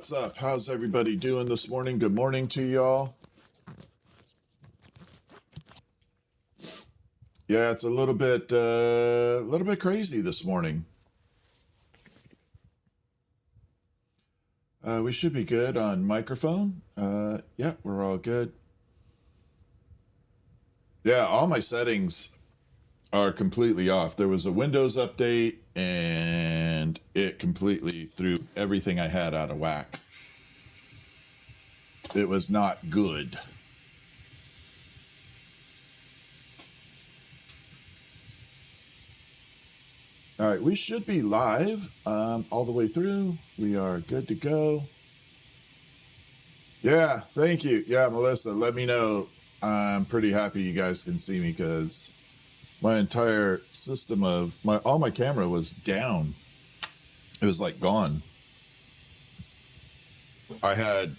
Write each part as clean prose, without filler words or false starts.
What's up? How's everybody doing this morning? Good morning to y'all. Yeah, it's a little bit crazy this morning. We should be good on microphone. Yeah, we're all good. Yeah, all my settings are completely off. There was a Windows update and it completely threw everything I had out of whack. It was not good. All right, we should be live all the way through. We are good to go. Yeah, thank you. Yeah, Melissa, let me know. I'm pretty happy you guys can see me because my entire system of all my camera was down. It was like gone. I had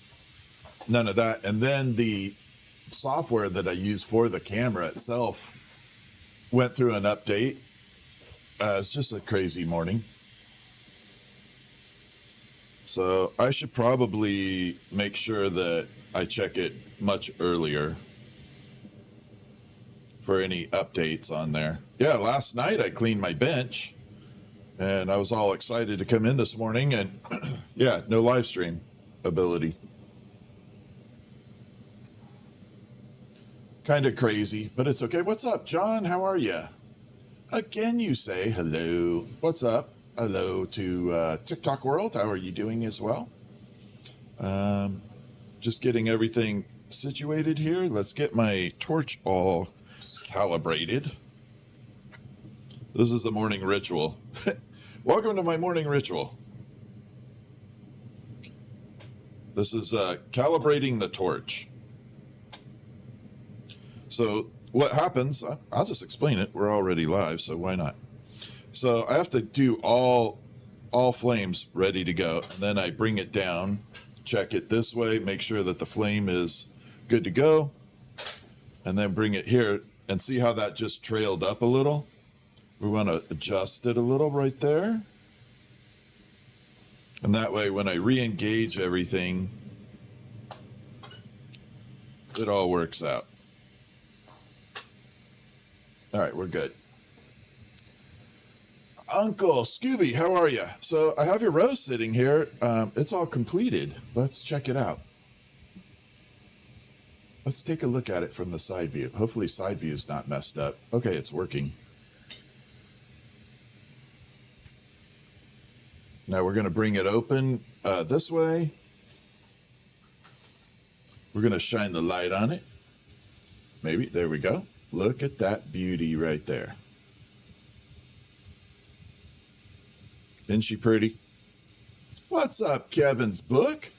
none of that. And then the software that I use for the camera itself went through an update. It's just a crazy morning. So I should probably make sure that I check it much earlier for any updates on there. Yeah, last night I cleaned my bench and I was all excited to come in this morning and yeah, no live stream ability. Kind of crazy, but it's okay. What's up, John? How are you? Again, you say hello. What's up? Hello to TikTok world. How are you doing as well? Just getting everything situated here. Let's get my torch all calibrated. This is the morning ritual. Welcome to my morning ritual. This is calibrating the torch. So what happens, I'll just explain it. We're already live, so why not? So I have to do all flames ready to go. And then I bring it down, check it this way, make sure that the flame is good to go. And then bring it here and see how that just trailed up a little. We want to adjust it a little right there. And that way, when I re-engage everything, it all works out. All right, we're good. Uncle Scooby, how are you? So I have your rose sitting here. It's all completed. Let's check it out. Let's take a look at it from the side view. Hopefully side view is not messed up. Okay, it's working. Now we're going to bring it open this way. We're going to shine the light on it. Maybe, there we go. Look at that beauty right there. Isn't she pretty? What's up, Kevin's book?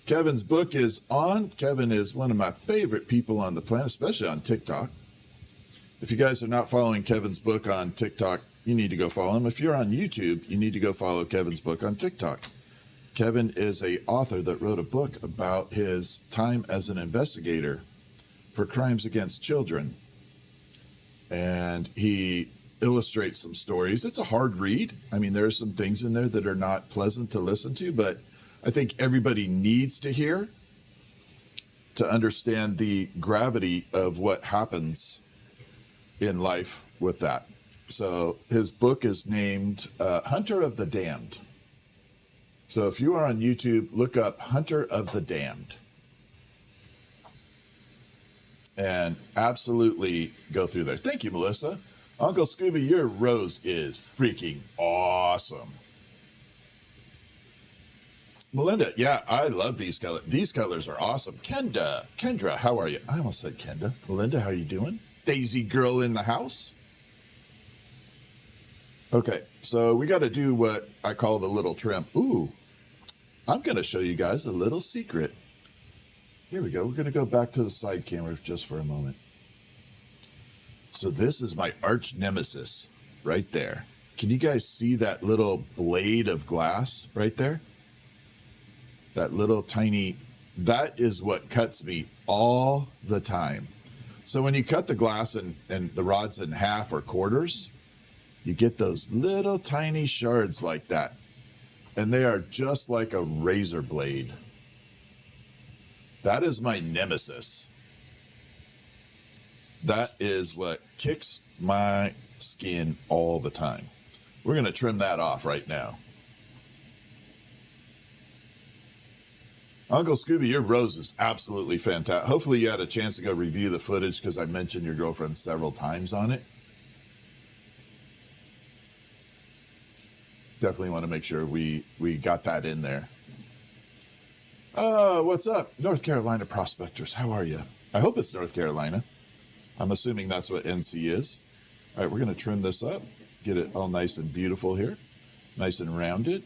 Kevin's book is on. Kevin is one of my favorite people on the planet, especially on TikTok. If you guys are not following Kevin's book on TikTok, you need to go follow him. If you're on YouTube, you need to go follow Kevin's book on TikTok. Kevin is an author that wrote a book about his time as an investigator for crimes against children. And he illustrates some stories. It's a hard read. I mean, there are some things in there that are not pleasant to listen to, but I think everybody needs to hear to understand the gravity of what happens in life with that. So his book is named Hunter of the Damned. So if you are on YouTube, look up Hunter of the Damned. And absolutely go through there. Thank you, Melissa. Uncle Scooby, your rose is freaking awesome. Melinda, yeah, I love these colors. These colors are awesome. Kendra, how are you? I almost said Kenda. Melinda, how you doing? Daisy girl in the house. Okay, so we got to do what I call the little trim. Ooh, I'm going to show you guys a little secret. Here we go. We're going to go back to the side camera just for a moment. So this is my arch nemesis right there. Can you guys see that little blade of glass right there? That little tiny, that is what cuts me all the time. So when you cut the glass and the rods in half or quarters, you get those little tiny shards like that. and they are just like a razor blade. That is my nemesis. That is what kicks my skin all the time. We're going to trim that off right now. Uncle Scooby, your rose is absolutely fantastic. Hopefully you had a chance to go review the footage because I mentioned your girlfriend several times on it. Definitely want to make sure we got that in there. What's up? North Carolina prospectors. How are you? I hope it's North Carolina. I'm assuming that's what NC is. All right, we're going to trim this up. Get it all nice and beautiful here. Nice and rounded.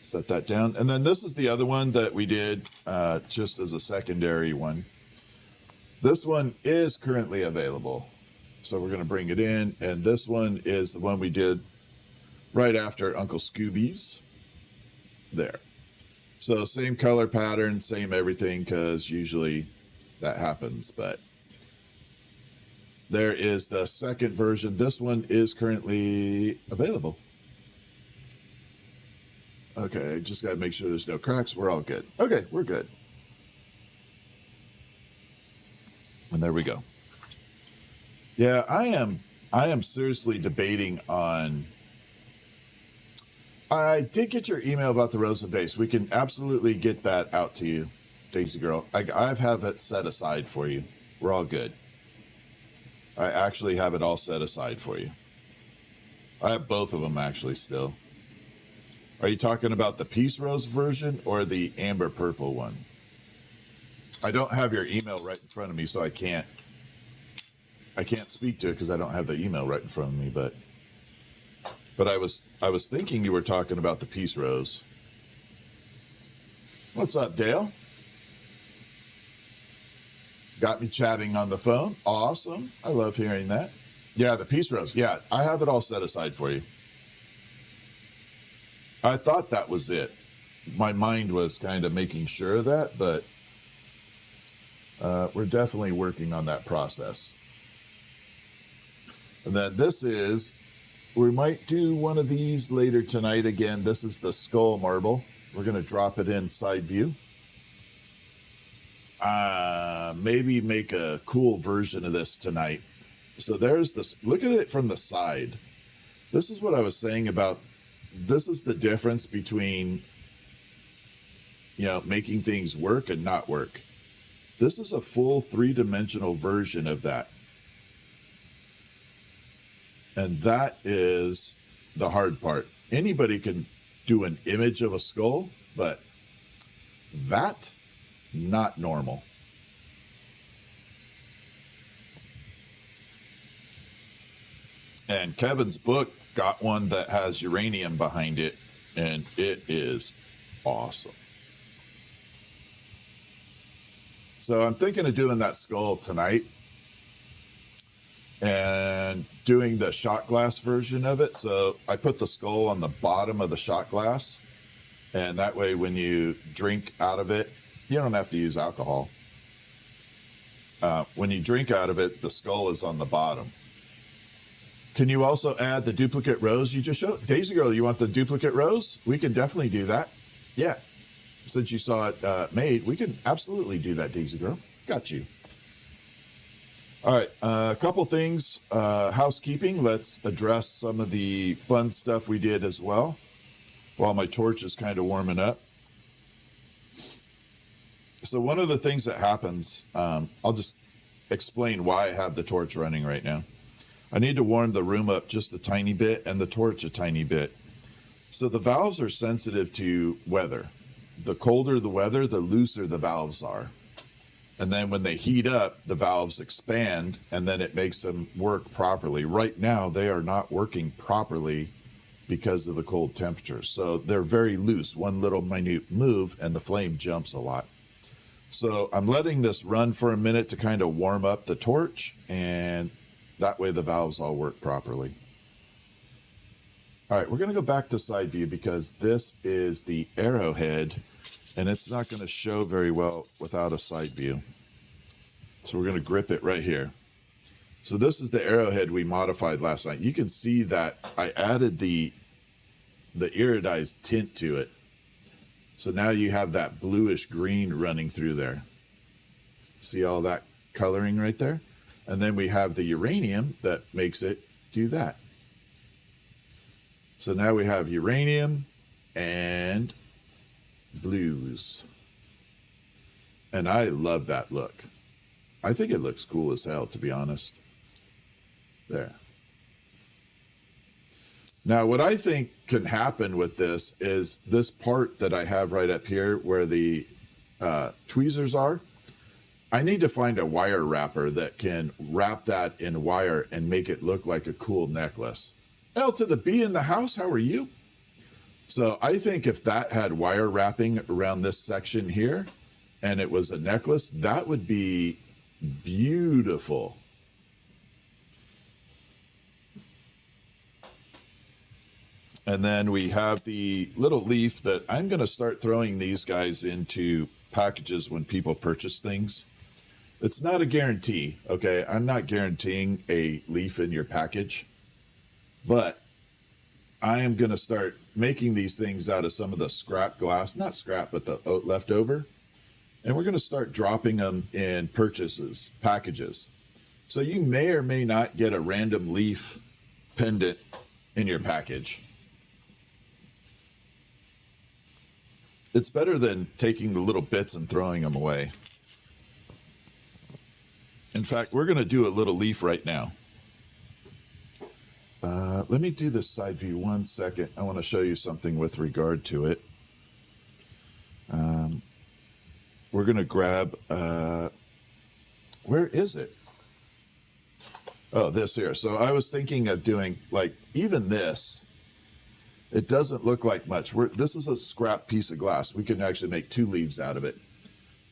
Set that down. And then this is the other one that we did just as a secondary one. This one is currently available. So we're going to bring it in. And this one is the one we did right after Uncle Scooby's. There. So same color pattern, same everything, because usually that happens. But there is the second version. This one is currently available. Okay, just got to make sure there's no cracks. We're all good. Okay, we're good. And there we go. Yeah, I am seriously debating on... I did get your email about the rose and vase. We can absolutely get that out to you, Daisy Girl. I have it set aside for you. We're all good. I actually have it all set aside for you. I have both of them actually still. Are you talking about the Peace Rose version or the Amber Purple one? I don't have your email right in front of me, so I can't speak to it because I don't have the email right in front of me, but I was thinking you were talking about the Peace Rose. What's up, Dale? Got me chatting on the phone. Awesome. I love hearing that. Yeah, the Peace Rose. Yeah, I have it all set aside for you. I thought that was it. My mind was kind of making sure of that, but we're definitely working on that process. And then this is, we might do one of these later tonight again. This is the skull marble. We're going to drop it in side view. Maybe make a cool version of this tonight. So there's this, look at it from the side. This is what I was saying about, this is the difference between, you know, making things work and not work. This is a full three-dimensional version of that. And that is the hard part. Anybody can do an image of a skull, but that, not normal. And Kevin's book got one that has uranium behind it, and it is awesome. So I'm thinking of doing that skull tonight and doing the shot glass version of it. So I put the skull on the bottom of the shot glass, and that way when you drink out of it, you don't have to use alcohol. When you drink out of it, the skull is on the bottom. Can you also add the duplicate rose you just showed? Daisy Girl, you want the duplicate rose? We can definitely do that. Yeah. Since you saw it made, we can absolutely do that, Daisy Girl. Got you. All right. A couple things. Housekeeping. Let's address some of the fun stuff we did as well while my torch is kind of warming up. So one of the things that happens, I'll just explain why I have the torch running right now. I need to warm the room up just a tiny bit and the torch a tiny bit. So the valves are sensitive to weather. The colder the weather, the looser the valves are. And then when they heat up, the valves expand, and then it makes them work properly. Right now, they are not working properly because of the cold temperatures. So they're very loose. One little minute move, and the flame jumps a lot. So I'm letting this run for a minute to kind of warm up the torch, and that way the valves all work properly. All right, we're going to go back to side view because this is the Arrowhead, and it's not going to show very well without a side view. So we're going to grip it right here. So this is the Arrowhead we modified last night. You can see that I added the iridized tint to it. So now you have that bluish green running through there. See all that coloring right there? And then we have the uranium that makes it do that. So now we have uranium and blues. And I love that look. I think it looks cool as hell, to be honest. There. Now, what I think can happen with this is this part that I have right up here where the tweezers are, I need to find a wire wrapper that can wrap that in wire and make it look like a cool necklace. L to the B in the house, how are you? So I think if that had wire wrapping around this section here and it was a necklace, that would be beautiful. And then we have the little leaf that I'm going to start throwing these guys into packages when people purchase things. It's not a guarantee, okay? I'm not guaranteeing a leaf in your package, but I am going to start making these things out of some of the scrap glass, not scrap, but the leftover. And we're going to start dropping them in packages. So you may or may not get a random leaf pendant in your package. It's better than taking the little bits and throwing them away. In fact, we're going to do a little leaf right now. Let me do this side view 1 second. I want to show you something with regard to it. We're going to grab, where is it? Oh, this here. So I was thinking of doing like even this. It doesn't look like much. This is a scrap piece of glass. We can actually make 2 leaves out of it.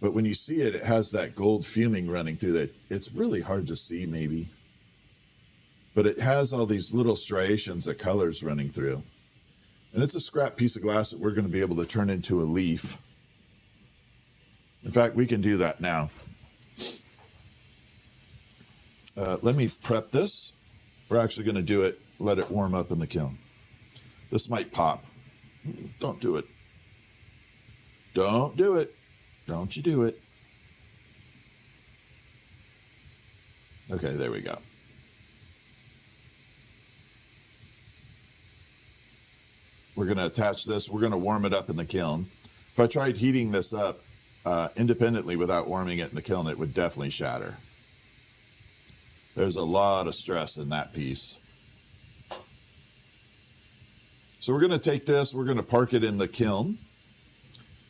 But when you see it, it has that gold fuming running through it. It's really hard to see maybe. But it has all these little striations of colors running through. And it's a scrap piece of glass that we're going to be able to turn into a leaf. In fact, we can do that now. Let me prep this. We're actually going to do it, let it warm up in the kiln. This might pop. Don't do it. Don't do it. Don't you do it. Okay, there we go. We're going to attach this. We're going to warm it up in the kiln. If I tried heating this up independently without warming it in the kiln, it would definitely shatter. There's a lot of stress in that piece. So we're going to take this, we're going to park it in the kiln,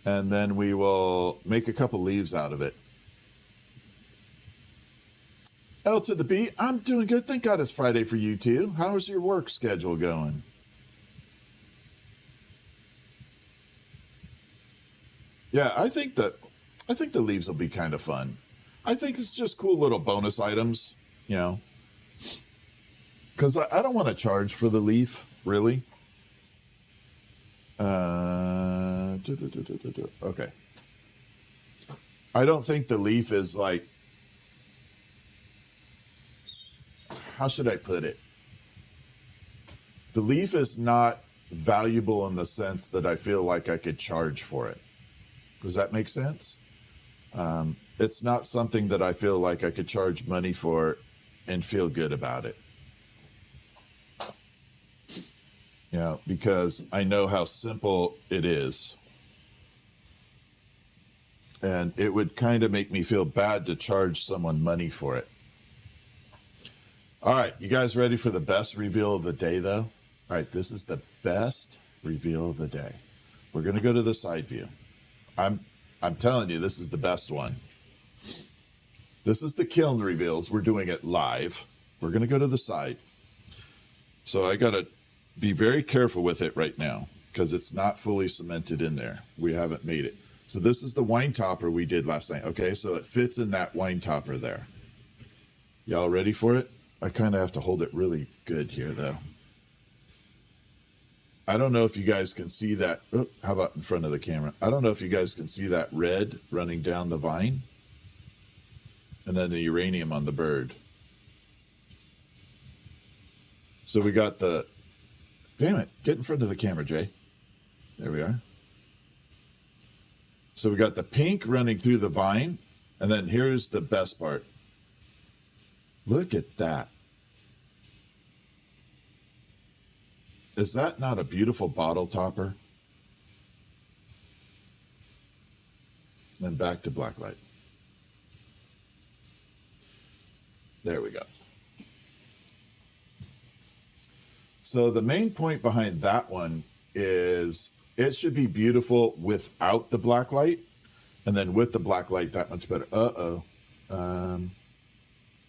and then we will make a couple leaves out of it. L to the B, I'm doing good. Thank God it's Friday for you too. How's your work schedule going? Yeah, I think the leaves will be kind of fun. I think it's just cool little bonus items, you know, because I don't want to charge for the leaf, really. Okay. I don't think the leaf is like, how should I put it? The leaf is not valuable in the sense that I feel like I could charge for it. Does that make sense? It's not something that I feel like I could charge money for and feel good about it. You know, because I know how simple it is. And it would kind of make me feel bad to charge someone money for it. All right, you guys ready for the best reveal of the day, though? All right, this is the best reveal of the day. We're going to go to the side view. I'm telling you, this is the best one. This is the kiln reveals. We're doing it live. We're going to go to the side. So I got to be very careful with it right now because it's not fully cemented in there. We haven't made it. So this is the wine topper we did last night. Okay, so it fits in that wine topper there. Y'all ready for it? I kind of have to hold it really good here, though. I don't know if you guys can see that. Oh, how about in front of the camera? I don't know if you guys can see that red running down the vine. And then the uranium on the bird. So we got the, damn it, get in front of the camera, Jay. There we are. So we got the pink running through the vine. And then here's the best part. Look at that. Is that not a beautiful bottle topper? Then back to blacklight. There we go. So the main point behind that one is it should be beautiful without the black light, and then with the black light, that much better.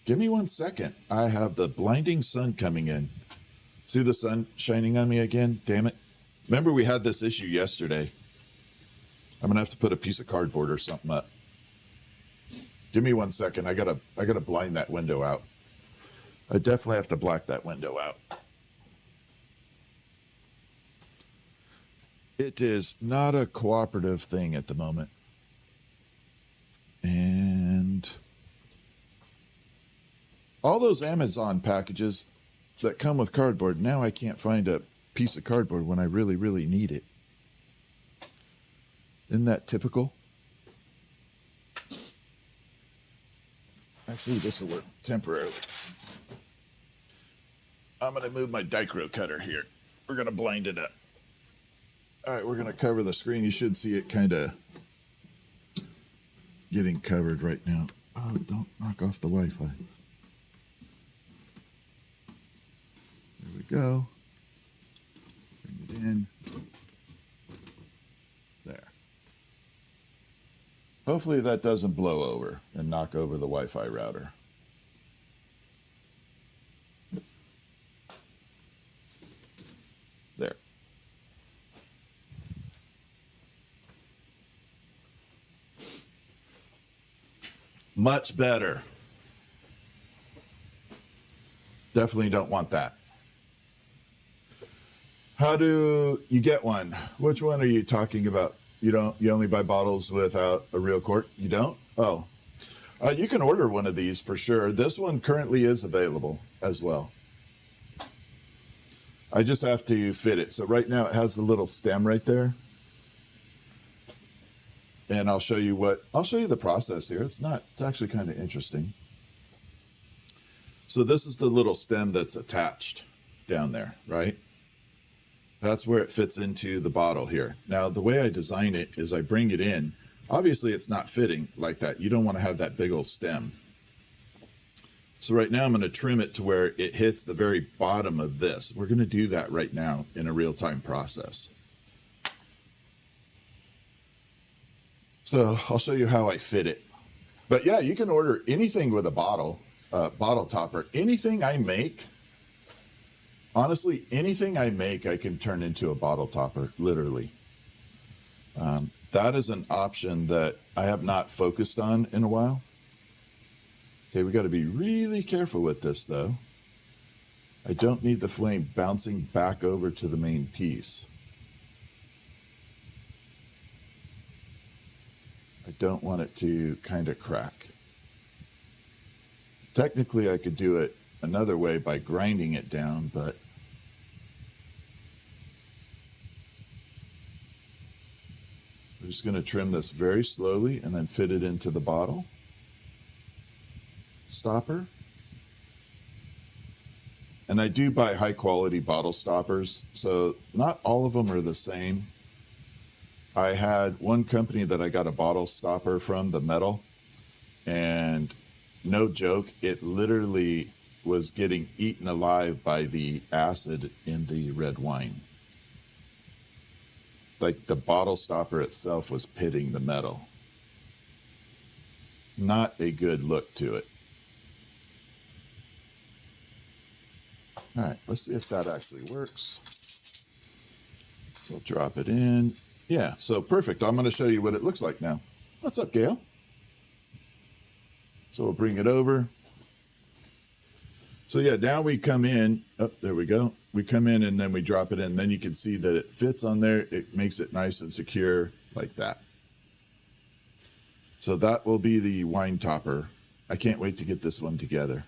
Give me 1 second. I have the blinding sun coming in. See the sun shining on me again? Damn it. Remember we had this issue yesterday. I'm going to have to put a piece of cardboard or something up. Give me 1 second. I gotta blind that window out. I definitely have to black that window out. It is not a cooperative thing at the moment. And all those Amazon packages that come with cardboard, now I can't find a piece of cardboard when I really, really need it. Isn't that typical? Actually, this will work temporarily. I'm going to move my Dicro cutter here. We're going to blind it up. All right, we're going to cover the screen. You should see it kind of getting covered right now. Oh, don't knock off the Wi-Fi. There we go. Bring it in. There. Hopefully that doesn't blow over and knock over the Wi-Fi router. There. Much better. Definitely don't want that. How do you get one? Which one are you talking about? You only buy bottles without a real cork? You don't? Oh, you can order one of these for sure. This one currently is available as well. I just have to fit it. So right now it has the little stem right there. And I'll show you the process here. It's actually kind of interesting. So this is the little stem that's attached down there, right? That's where it fits into the bottle here. Now, the way I design it is I bring it in. Obviously, it's not fitting like that. You don't want to have that big old stem. So right now, I'm going to trim it to where it hits the very bottom of this. We're going to do that right now in a real-time process. So I'll show you how I fit it. But yeah, you can order anything with a bottle topper. Anything I make, honestly, anything I make, I can turn into a bottle topper, literally. That is an option that I have not focused on in a while. Okay, we got to be really careful with this, though. I don't need the flame bouncing back over to the main piece. I don't want it to kind of crack. Technically, I could do it another way by grinding it down, but we're just going to trim this very slowly and then fit it into the bottle stopper. And I do buy high quality bottle stoppers, so not all of them are the same. I had one company that I got a bottle stopper from, the metal, and no joke, it literally was getting eaten alive by the acid in the red wine. Like the bottle stopper itself was pitting the metal. Not a good look to it. All right, let's see if that actually works. We'll drop it in. Yeah, so perfect. I'm going to show you what it looks like now. What's up, Gail? So we'll bring it over. So yeah, now we come in. Oh, there we go. We come in and then we drop it in. Then you can see that it fits on there. It makes it nice and secure like that. So that will be the wine topper. I can't wait to get this one together.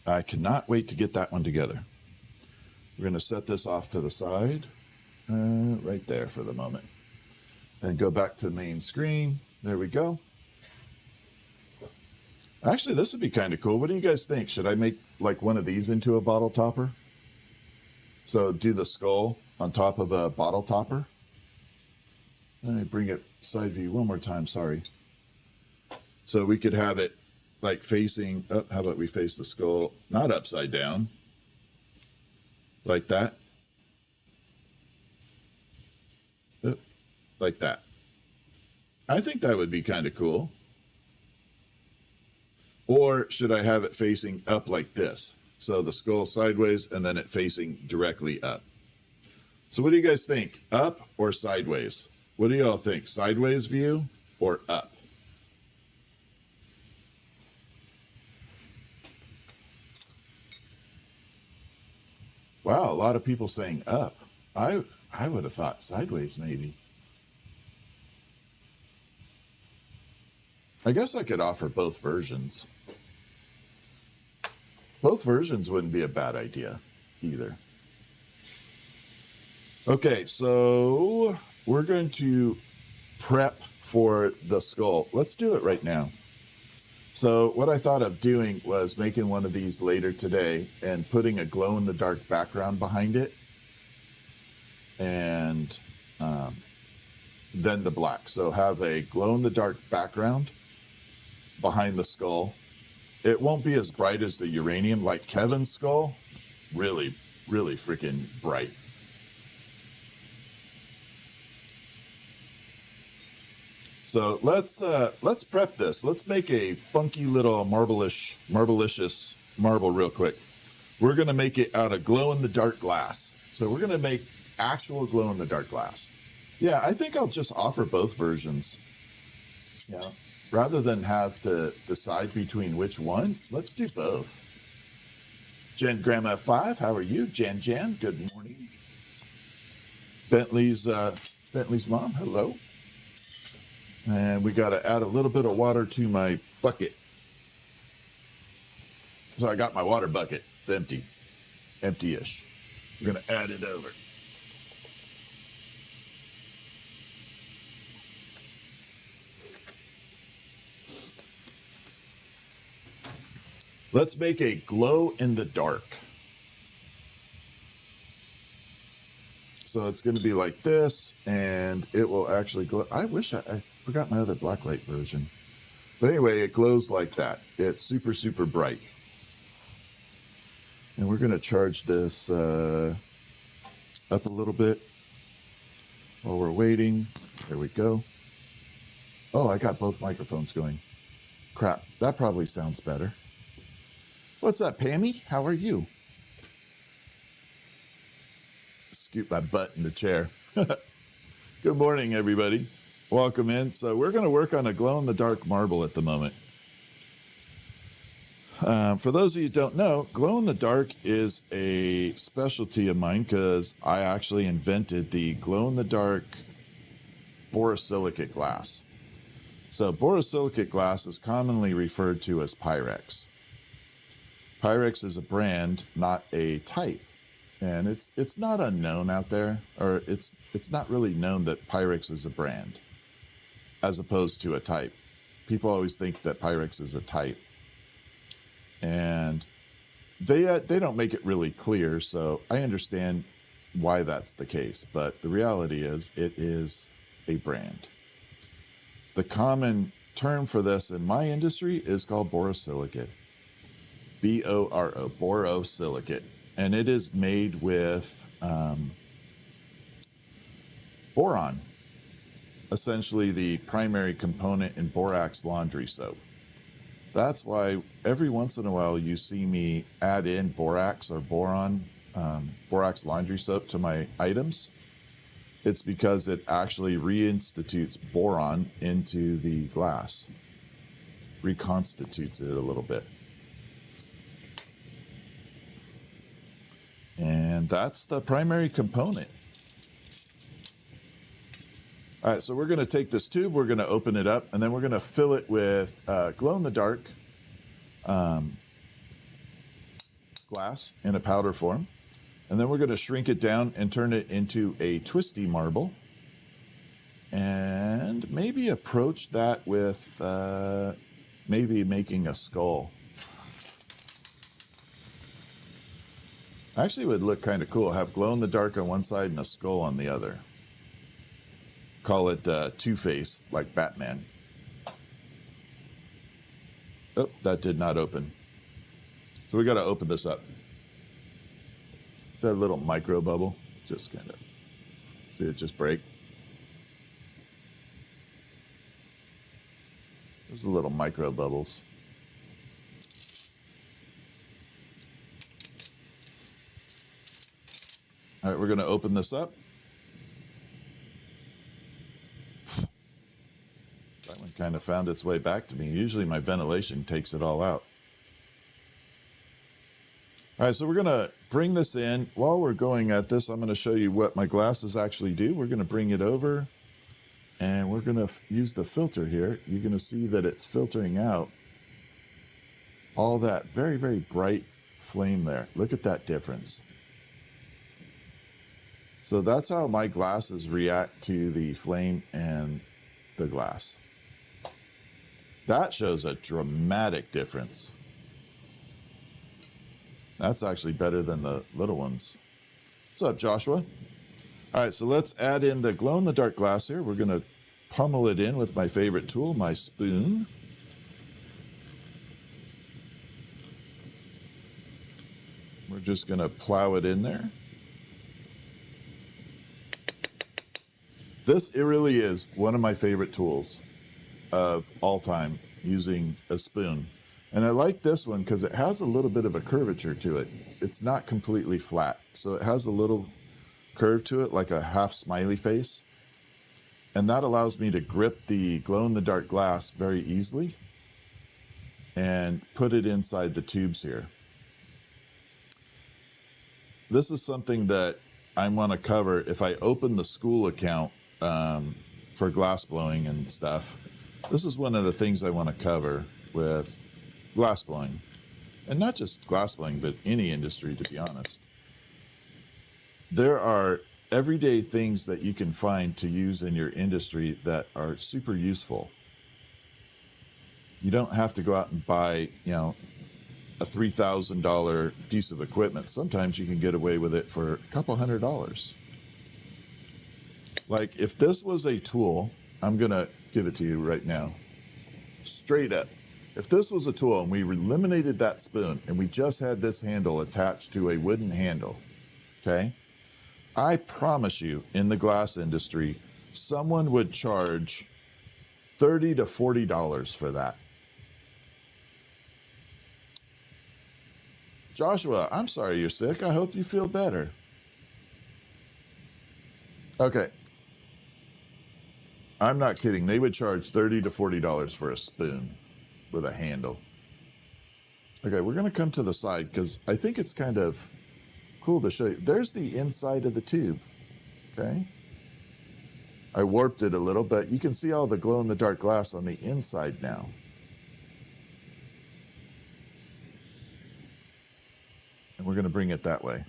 I cannot wait to get that one together. We're going to set this off to the side, right there for the moment. And go back to main screen. There we go. Actually, this would be kind of cool. What do you guys think? Should I make like one of these into a bottle topper? So do the skull on top of a bottle topper. Let me bring it side view one more time. Sorry. So we could have it like facing up. How about we face the skull, not upside down, like that. Like that. I think that would be kind of cool. Or should I have it facing up like this? So the skull sideways and then it facing directly up. So what do you guys think? Up or sideways? What do y'all think? Sideways view or up? Wow, a lot of people saying up. I would have thought sideways maybe. I guess I could offer both versions. Both versions wouldn't be a bad idea either. Okay, so we're going to prep for the skull. Let's do it right now. So what I thought of doing was making one of these later today and putting a glow-in-the-dark background behind it. And then the black. So have a glow-in-the-dark background behind the skull. It won't be as bright as the uranium like Kevin's skull. Really, really freaking bright. So let's prep this. Let's make a funky little marblicious marble real quick. We're gonna make it out of glow-in-the-dark glass. So we're gonna make actual glow-in-the-dark glass. Yeah, I think I'll just offer both versions. Yeah. Rather than have to decide between which one, let's do both. Jen Grandma 5, how are you? Jan, good morning. Bentley's mom, hello. And we got to add a little bit of water to my bucket. So I got my water bucket. It's empty. Empty-ish. We're going to add it over. Let's make a glow in the dark. So it's going to be like this, and it will actually glow. I wish I forgot my other blacklight version. But anyway, it glows like that. It's super, super bright. And we're going to charge this up a little bit while we're waiting. There we go. Oh, I got both microphones going. Crap, that probably sounds better. What's up, Pammy? How are you? Scoot my butt in the chair. Good morning, everybody. Welcome in. So we're going to work on a glow-in-the-dark marble at the moment. For those of you who don't know, glow-in-the-dark is a specialty of mine because I actually invented the glow-in-the-dark borosilicate glass. So borosilicate glass is commonly referred to as Pyrex. Pyrex is a brand, not a type. And it's not unknown out there, or it's not really known that Pyrex is a brand as opposed to a type. People always think that Pyrex is a type. And they don't make it really clear, so I understand why that's the case. But the reality is it is a brand. The common term for this in my industry is called borosilicate. B-O-R-O, borosilicate. And it is made with boron, essentially the primary component in borax laundry soap. That's why every once in a while you see me add in borax or boron, borax laundry soap to my items. It's because it actually reinstitutes boron into the glass, reconstitutes it a little bit. And that's the primary component. All right, so we're going to take this tube, we're going to open it up, and then we're going to fill it with glow-in-the-dark glass in a powder form. And then we're going to shrink it down and turn it into a twisty marble. And maybe approach that with maybe making a skull. Actually, it would look kind of cool. Have glow-in-the-dark on one side and a skull on the other. Call it Two-Face, like Batman. Oh, that did not open. So we got to open this up. Is that a little micro bubble? Just kind of see it just break. There's a little micro bubbles. All right, we're going to open this up. That one kind of found its way back to me. Usually my ventilation takes it all out. All right, so we're going to bring this in. While we're going at this, I'm going to show you what my glasses actually do. We're going to bring it over, and we're going to use the filter here. You're going to see that it's filtering out all that very, very bright flame there. Look at that difference. So that's how my glasses react to the flame and the glass. That shows a dramatic difference. That's actually better than the little ones. What's up, Joshua? All right, so let's add in the glow-in-the-dark glass here. We're going to pummel it in with my favorite tool, my spoon. We're just going to plow it in there. This, it really is one of my favorite tools of all time, using a spoon. And I like this one because it has a little bit of a curvature to it. It's not completely flat. So it has a little curve to it, like a half smiley face. And that allows me to grip the glow-in-the-dark glass very easily and put it inside the tubes here. This is something that I want to cover if I open the school account for glassblowing and stuff. This is one of the things I want to cover with glassblowing. And not just glassblowing, but any industry, to be honest. There are everyday things that you can find to use in your industry that are super useful. You don't have to go out and buy, a $3,000 piece of equipment. Sometimes you can get away with it for a couple $100. Like, if this was a tool, I'm going to give it to you right now. Straight up. If this was a tool and we eliminated that spoon and we just had this handle attached to a wooden handle, okay? I promise you, in the glass industry, someone would charge $30 to $40 for that. Joshua, I'm sorry you're sick. I hope you feel better. Okay. I'm not kidding. They would charge $30 to $40 for a spoon with a handle. Okay, we're going to come to the side because I think it's kind of cool to show you. There's the inside of the tube, okay? I warped it a little, but you can see all the glow-in-the-dark glass on the inside now. And we're going to bring it that way.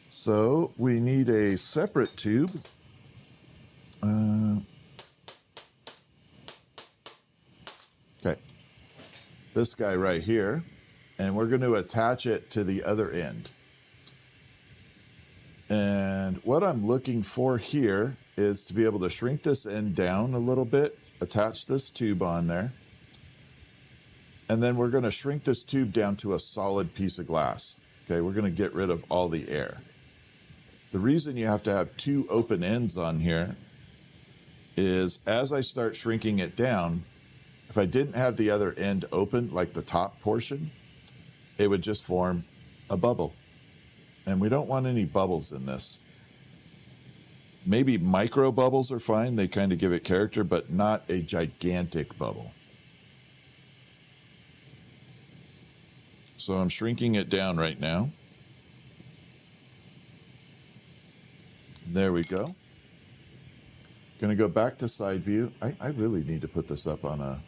So we need a separate tube. Okay, this guy right here, and we're going to attach it to the other end. And what I'm looking for here is to be able to shrink this end down a little bit, attach this tube on there, and then we're going to shrink this tube down to a solid piece of glass. Okay, we're going to get rid of all the air. The reason you have to have two open ends on here is as I start shrinking it down, if I didn't have the other end open, like the top portion, it would just form a bubble. And we don't want any bubbles in this. Maybe micro bubbles are fine. They kind of give it character, but not a gigantic bubble. So I'm shrinking it down right now. There we go. Going to go back to side view. I really need to put this up on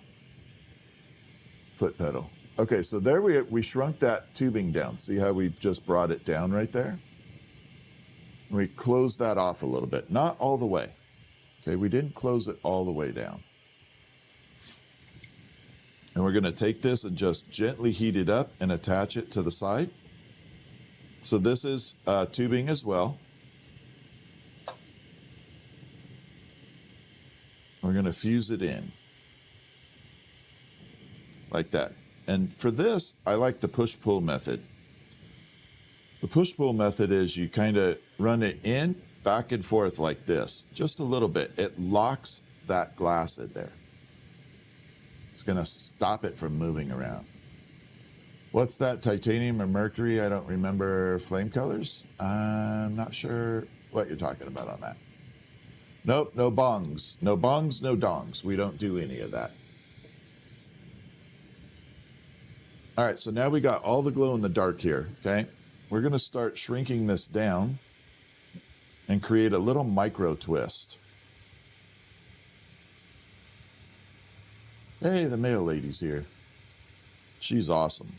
foot pedal. Okay, so there we shrunk that tubing down. See how we just brought it down right there? We closed that off a little bit, not all the way. Okay, we didn't close it all the way down. And we're going to take this and just gently heat it up and attach it to the side. So this is tubing as well. We're going to fuse it in like that. And for this, I like the push-pull method. The push-pull method is you kind of run it in, back and forth like this, just a little bit. It locks that glass in there. It's going to stop it from moving around. What's that, titanium or mercury? I don't remember. Flame colors? I'm not sure what you're talking about on that. Nope, no bongs. No bongs, no dongs. We don't do any of that. All right, so now we got all the glow in the dark here, okay? We're going to start shrinking this down and create a little micro twist. Hey, the mail lady's here. She's awesome.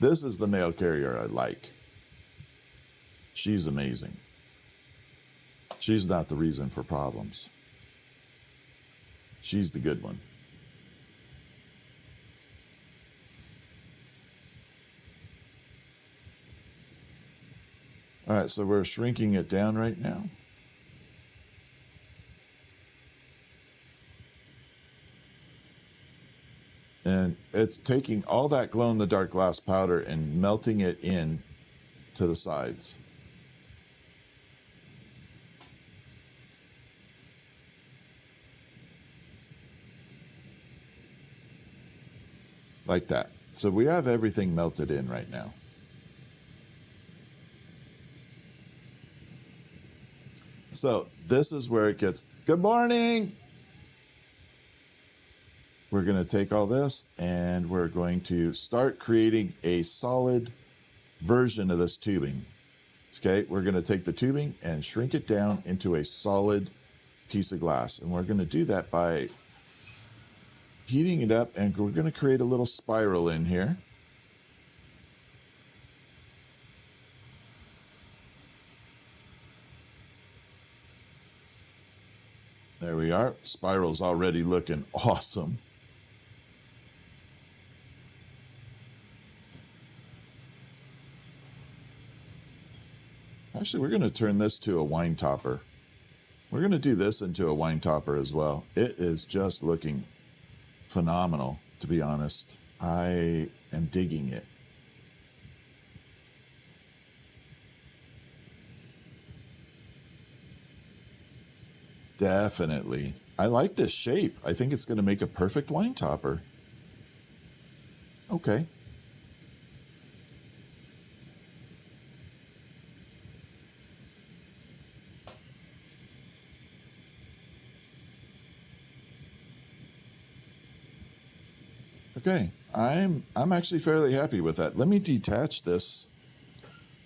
This is the mail carrier I like. She's amazing. She's not the reason for problems. She's the good one. All right, so we're shrinking it down right now. And it's taking all that glow-in-the-dark glass powder and melting it in to the sides. Like that. So we have everything melted in right now. So this is where it gets, good morning. We're going to take all this and we're going to start creating a solid version of this tubing. Okay, we're going to take the tubing and shrink it down into a solid piece of glass. And we're going to do that by heating it up, and we're going to create a little spiral in here. There we are. Spiral's already looking awesome. Actually, we're going to turn this to a wine topper. We're going to do this into a wine topper as well. It is just looking phenomenal, to be honest. I am digging it. Definitely. I like this shape. I think it's going to make a perfect wine topper. Okay. Okay, I'm actually fairly happy with that. Let me detach this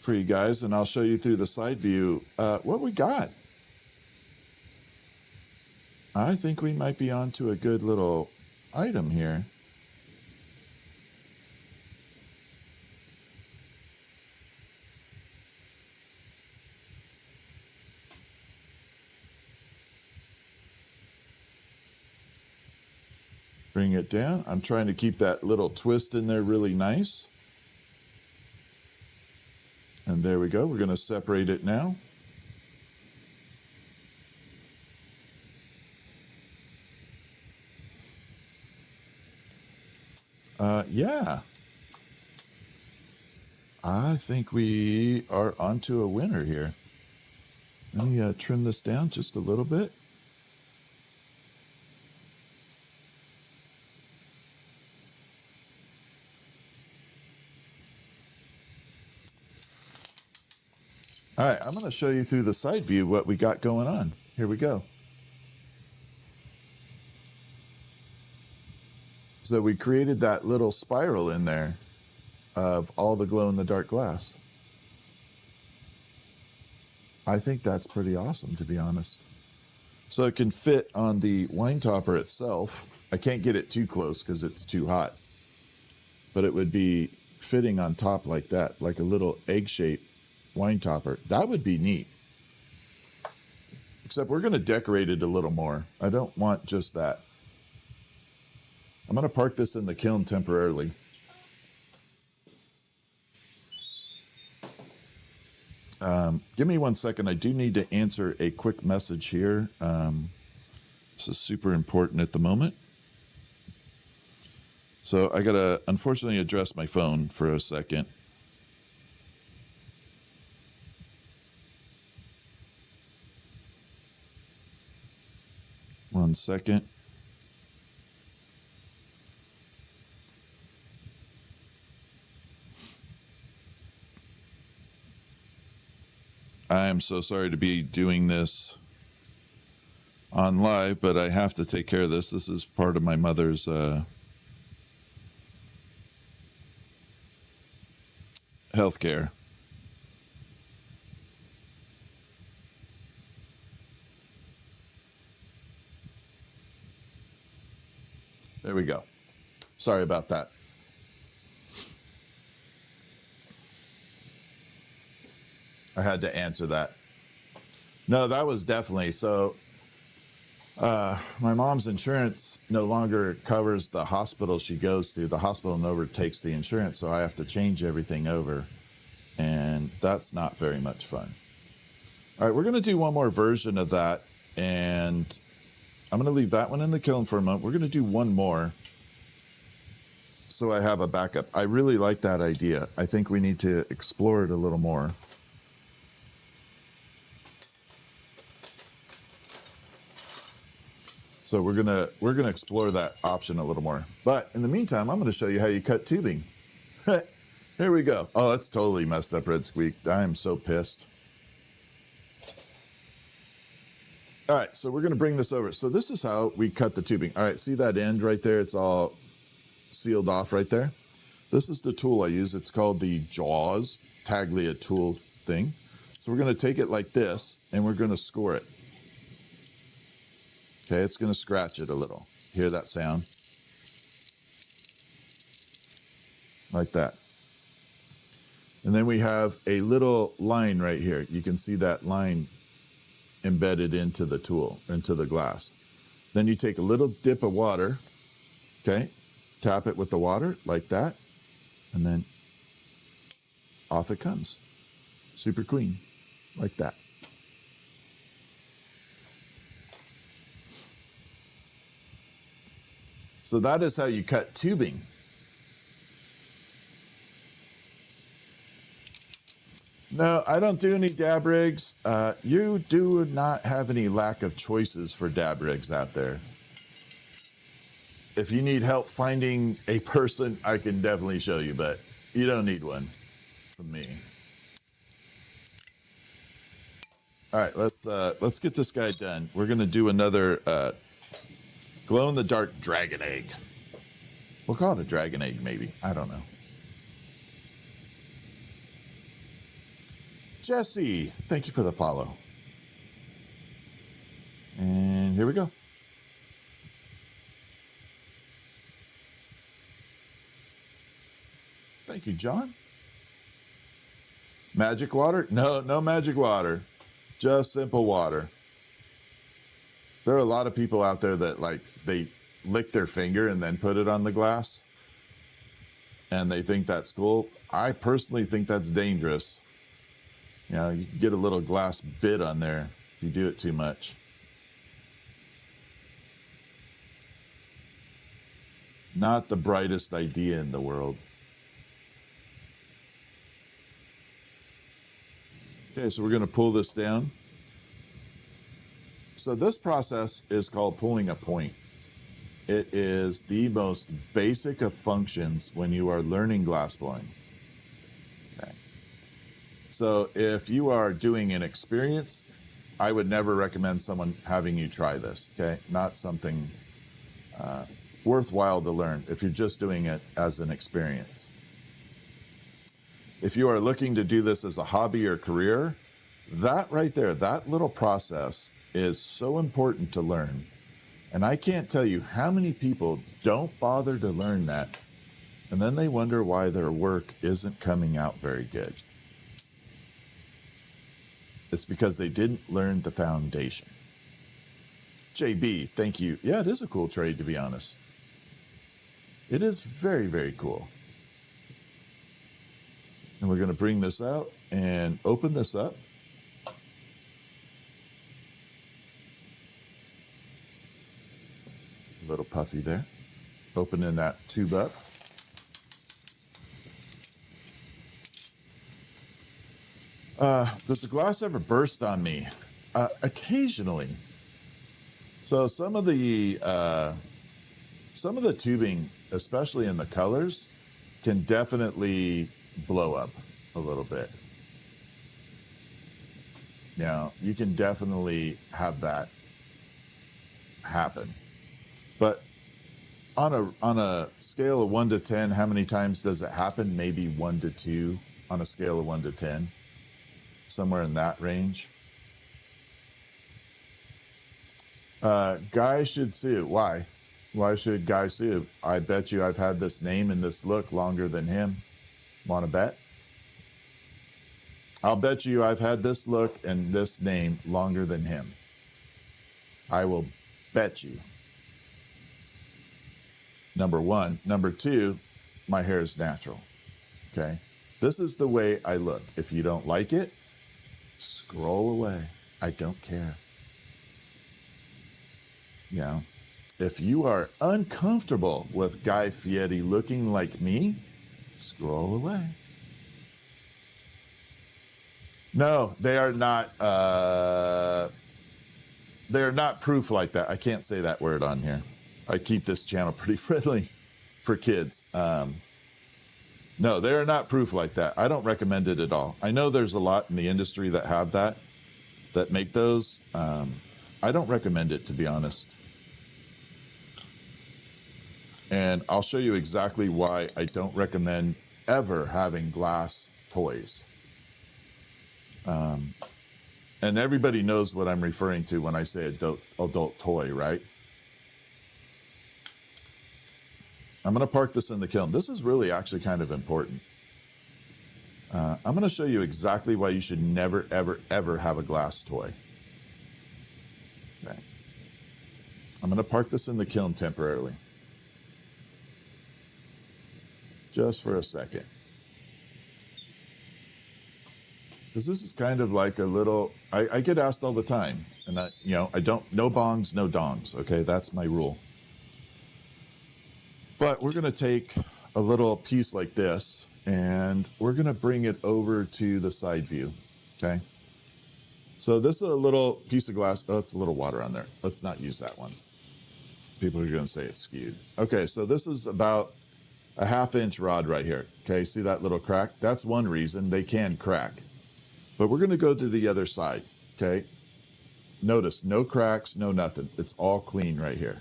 for you guys, and I'll show you through the side view what we got. I think we might be onto a good little item here. Bring it down. I'm trying to keep that little twist in there really nice. And there we go. We're going to separate it now. Yeah. I think we are onto a winner here. Let me trim this down just a little bit. All right, I'm going to show you through the side view what we got going on. Here we go. So we created that little spiral in there of all the glow-in-the-dark glass. I think that's pretty awesome, to be honest. So it can fit on the wine topper itself. I can't get it too close because it's too hot. but it would be fitting on top like that, like a little egg-shaped wine topper. That would be neat. Except we're going to decorate it a little more. I don't want just that. I'm going to park this in the kiln temporarily. Give me 1 second. I do need to answer a quick message here. This is super important at the moment. So I got to unfortunately address my phone for a second. One second. I am so sorry to be doing this on live, but I have to take care of this. This is part of my mother's health care. There we go. Sorry about that. I had to answer that. No, that was definitely so. My mom's insurance no longer covers the hospital she goes to. The hospital no longer takes the insurance, so I have to change everything over. And that's not very much fun. All right, we're going to do one more version of that. And I'm going to leave that one in the kiln for a moment. We're going to do one more so I have a backup. I really like that idea. I think we need to explore it a little more. So we're gonna explore that option a little more. But in the meantime, I'm gonna show you how you cut tubing. Here we go. Oh, that's totally messed up, Red Squeak. I am so pissed. All right, so we're gonna bring this over. So this is how we cut the tubing. All right, see that end right there? It's all sealed off right there. This is the tool I use. It's called the Jaws Taglia tool thing. So we're gonna take it like this and we're gonna score it. Okay, it's going to scratch it a little. Hear that sound? Like that. And then we have a little line right here. You can see that line embedded into the tool, into the glass. Then you take a little dip of water, okay, tap it with the water like that, and then off it comes. Super clean, like that. So that is how you cut tubing. No, I don't do any dab rigs. You do not have any lack of choices for dab rigs out there. If you need help finding a person, I can definitely show you, but you don't need one from me. All right, let's get this guy done. We're gonna do another glow-in-the-dark dragon egg. We'll call it a dragon egg, maybe. I don't know. Jesse, thank you for the follow. And here we go. Thank you, John. Magic water? No, no magic water. Just simple water. There are a lot of people out there that they lick their finger and then put it on the glass. And they think that's cool. I personally think that's dangerous. You know, you can get a little glass bit on there if you do it too much. Not the brightest idea in the world. Okay, so we're going to pull this down. So this process is called pulling a point. It is the most basic of functions when you are learning glassblowing. Okay. So if you are doing an experience, I would never recommend someone having you try this. Okay, not something worthwhile to learn if you're just doing it as an experience. If you are looking to do this as a hobby or career, that right there, that little process is so important to learn. And I can't tell you how many people don't bother to learn that And then they wonder why their work isn't coming out very good. It's because they didn't learn the foundation. JB, thank you. Yeah, it is a cool trade, to be honest. It is very, very cool. And we're going to bring this out and open this up. A little puffy there. Opening that tube up. Does the glass ever burst on me? Occasionally. So some of the tubing, especially in the colors, can definitely blow up a little bit. Now, you can definitely have that happen. But on a scale of 1 to 10, how many times does it happen? Maybe 1 to 2 on a scale of 1 to 10. Somewhere in that range. Guy should sue. Why? Why should Guy sue? I bet you I've had this name and this look longer than him. Want to bet? I'll bet you I've had this look and this name longer than him. I will bet you. Number one. Number two, my hair is natural. Okay? This is the way I look. If you don't like it, scroll away. I don't care. You know, if you are uncomfortable with Guy Fieri looking like me, scroll away. No, they are not proof like that. I can't say that word on here. I keep this channel pretty friendly for kids. No, they are not proof like that. I don't recommend it at all. I know there's a lot in the industry that have that make those. I don't recommend it, to be honest. And I'll show you exactly why I don't recommend ever having glass toys. And everybody knows what I'm referring to when I say adult toy, right? I'm going to park this in the kiln. This is really actually kind of important. I'm going to show you exactly why you should never, ever, ever have a glass toy. Okay. I'm going to park this in the kiln temporarily. Just for a second. Because this is kind of like a little, I get asked all the time, and I don't, no bongs, no dongs. Okay, that's my rule. But we're going to take a little piece like this, and we're going to bring it over to the side view. Okay. So this is a little piece of glass. Oh, it's a little water on there. Let's not use that one. People are going to say it's skewed. Okay, so this is about a 1/2 inch rod right here. Okay, see that little crack? That's one reason they can crack. But we're going to go to the other side. Okay, notice no cracks, no nothing. It's all clean right here.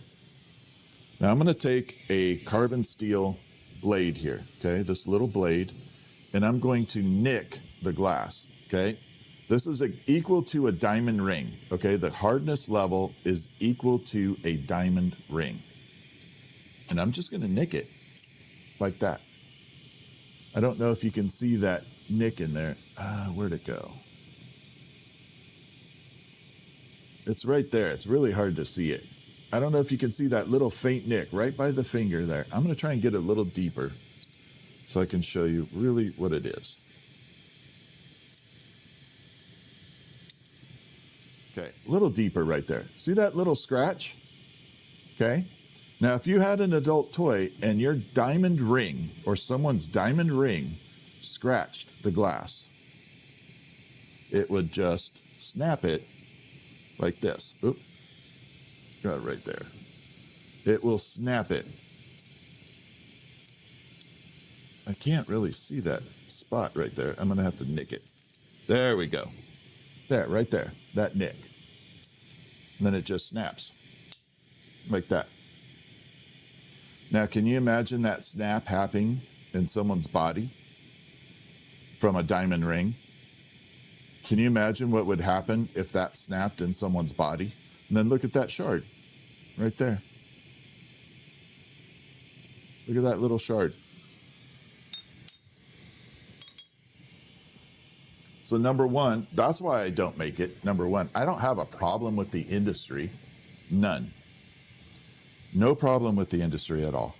Now I'm going to take a carbon steel blade here. Okay, this little blade, and I'm going to nick the glass. Okay, this is equal to a diamond ring. Okay, the hardness level is equal to a diamond ring. And I'm just going to nick it like that. I don't know if you can see that nick in there. Where'd it go? It's right there. It's really hard to see it. I don't know if you can see that little faint nick right by the finger there. I'm going to try and get a little deeper so I can show you really what it is. Okay, a little deeper right there. See that little scratch? Okay. Now, if you had an adult toy and your diamond ring or someone's diamond ring scratched the glass, it would just snap it like this. Oop. Got it right there. It will snap it. I can't really see that spot right there. I'm going to have to nick it. There we go. There, right there. That nick. And then it just snaps. Like that. Now, can you imagine that snap happening in someone's body from a diamond ring? Can you imagine what would happen if that snapped in someone's body? And then look at that shard right there. Look at that little shard. So number one, that's why I don't make it. Number one, I don't have a problem with the industry. None. No problem with the industry at all.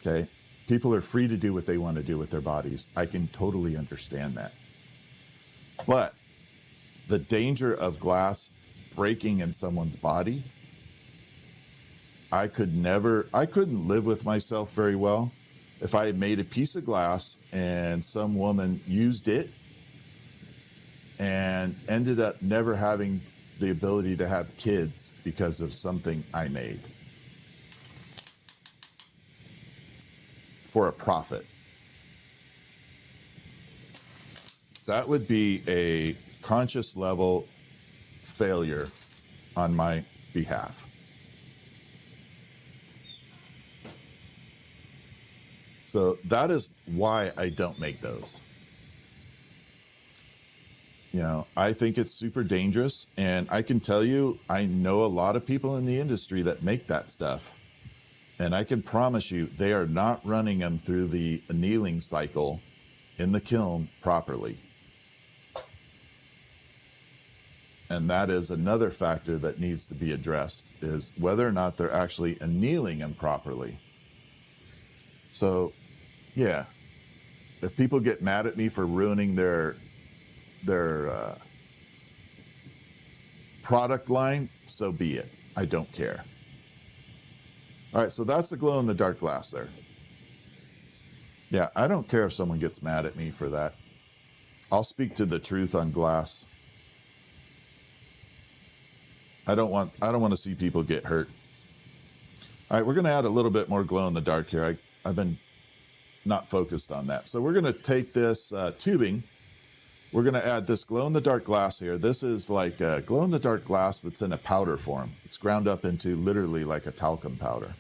Okay. People are free to do what they want to do with their bodies. I can totally understand that. But the danger of glass breaking in someone's body, I couldn't live with myself very well if I had made a piece of glass and some woman used it and ended up never having the ability to have kids because of something I made for a profit. That would be a conscious level failure on my behalf. So that is why I don't make those. You know, I think it's super dangerous, and I can tell you, I know a lot of people in the industry that make that stuff. And I can promise you, they are not running them through the annealing cycle in the kiln properly. And that is another factor that needs to be addressed, is whether or not they're actually annealing them properly. So, yeah, if people get mad at me for ruining their product line, so be it. I don't care. All right, so that's the glow-in-the-dark glass there. Yeah, I don't care if someone gets mad at me for that. I'll speak to the truth on glass. I don't want to see people get hurt. All right, we're going to add a little bit more glow-in-the-dark here. I've been not focused on that. So we're going to take this tubing. We're going to add this glow-in-the-dark glass here. This is like a glow-in-the-dark glass that's in a powder form. It's ground up into literally like a talcum powder.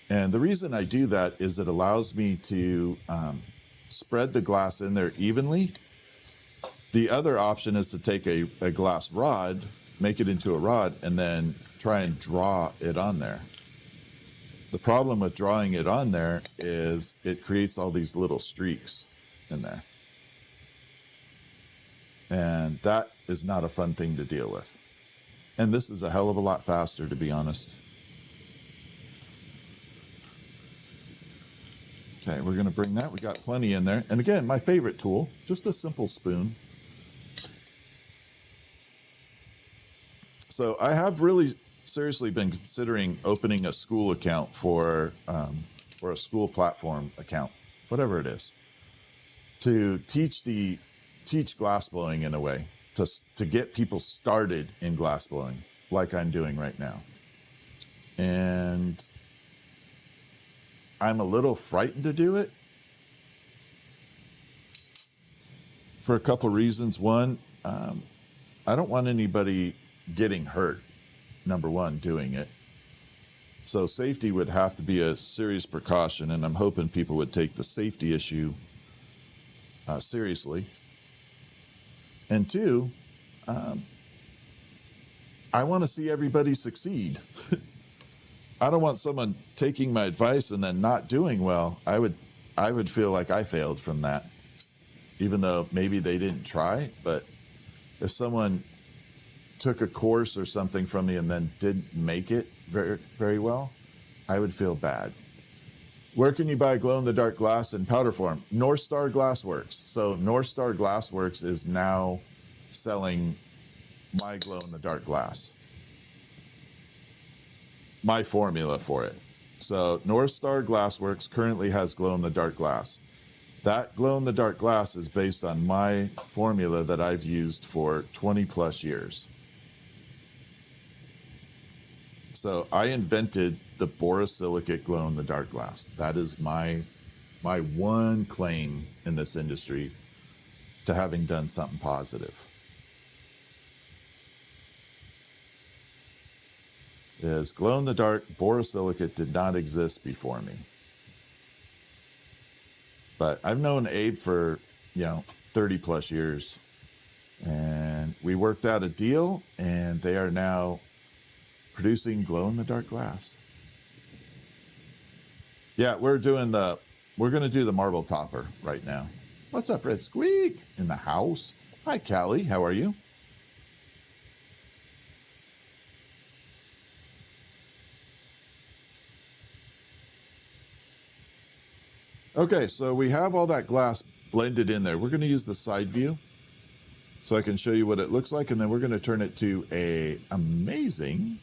And the reason I do that is it allows me to spread the glass in there evenly. The other option is to take a glass rod, make it into a rod, and then try and draw it on there. The problem with drawing it on there is it creates all these little streaks in there. And that is not a fun thing to deal with. And this is a hell of a lot faster, to be honest. Okay, we're going to bring that. We got plenty in there. And again, my favorite tool, just a simple spoon. So I have really seriously been considering opening a school account for a school platform account, whatever it is, to teach glassblowing in a way, to get people started in glassblowing like I'm doing right now. And I'm a little frightened to do it for a couple reasons. One, I don't want anybody getting hurt, number one, doing it. So safety would have to be a serious precaution, and I'm hoping people would take the safety issue seriously. And two, I want to see everybody succeed. I don't want someone taking my advice and then not doing well. I would feel like I failed from that, even though maybe they didn't try. But if someone took a course or something from me and then didn't make it very, very well, I would feel bad. Where can you buy glow-in-the-dark glass in powder form? North Star Glassworks. So North Star Glassworks is now selling my glow-in-the-dark glass, my formula for it. So North Star Glassworks currently has glow-in-the-dark glass. That glow-in-the-dark glass is based on my formula that I've used for 20 plus years. So I invented the Borosilicate glow-in-the-dark glass. That is my one claim in this industry to having done something positive. Is glow-in-the-dark Borosilicate did not exist before me. But I've known Abe for, 30 plus years. And we worked out a deal, and they are now producing glow-in-the-dark glass. Yeah, we're going to do the marble topper right now. What's up, Red Squeak? In the house. Hi, Callie. How are you? Okay, so we have all that glass blended in there. We're going to use the side view so I can show you what it looks like, and then we're going to turn it to a amazing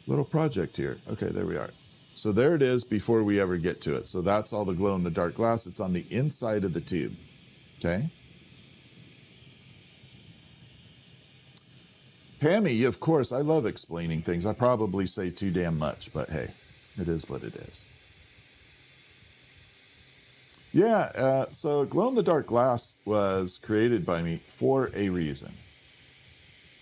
little project here. Okay, there we are. So there it is before we ever get to it. So that's all the glow-in-the-dark glass. It's on the inside of the tube. Okay. Pammy, of course, I love explaining things. I probably say too damn much, but hey, it is what it is. Yeah, so glow-in-the-dark glass was created by me for a reason.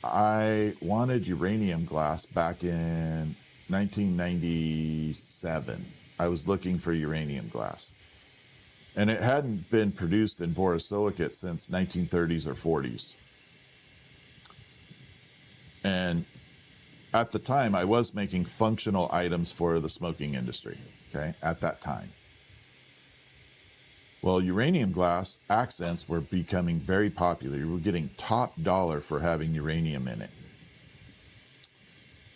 I wanted uranium glass back in 1997. I was looking for uranium glass. And it hadn't been produced in borosilicate since 1930s or 40s. And at the time, I was making functional items for the smoking industry, okay, at that time. Well, uranium glass accents were becoming very popular. You were getting top dollar for having uranium in it.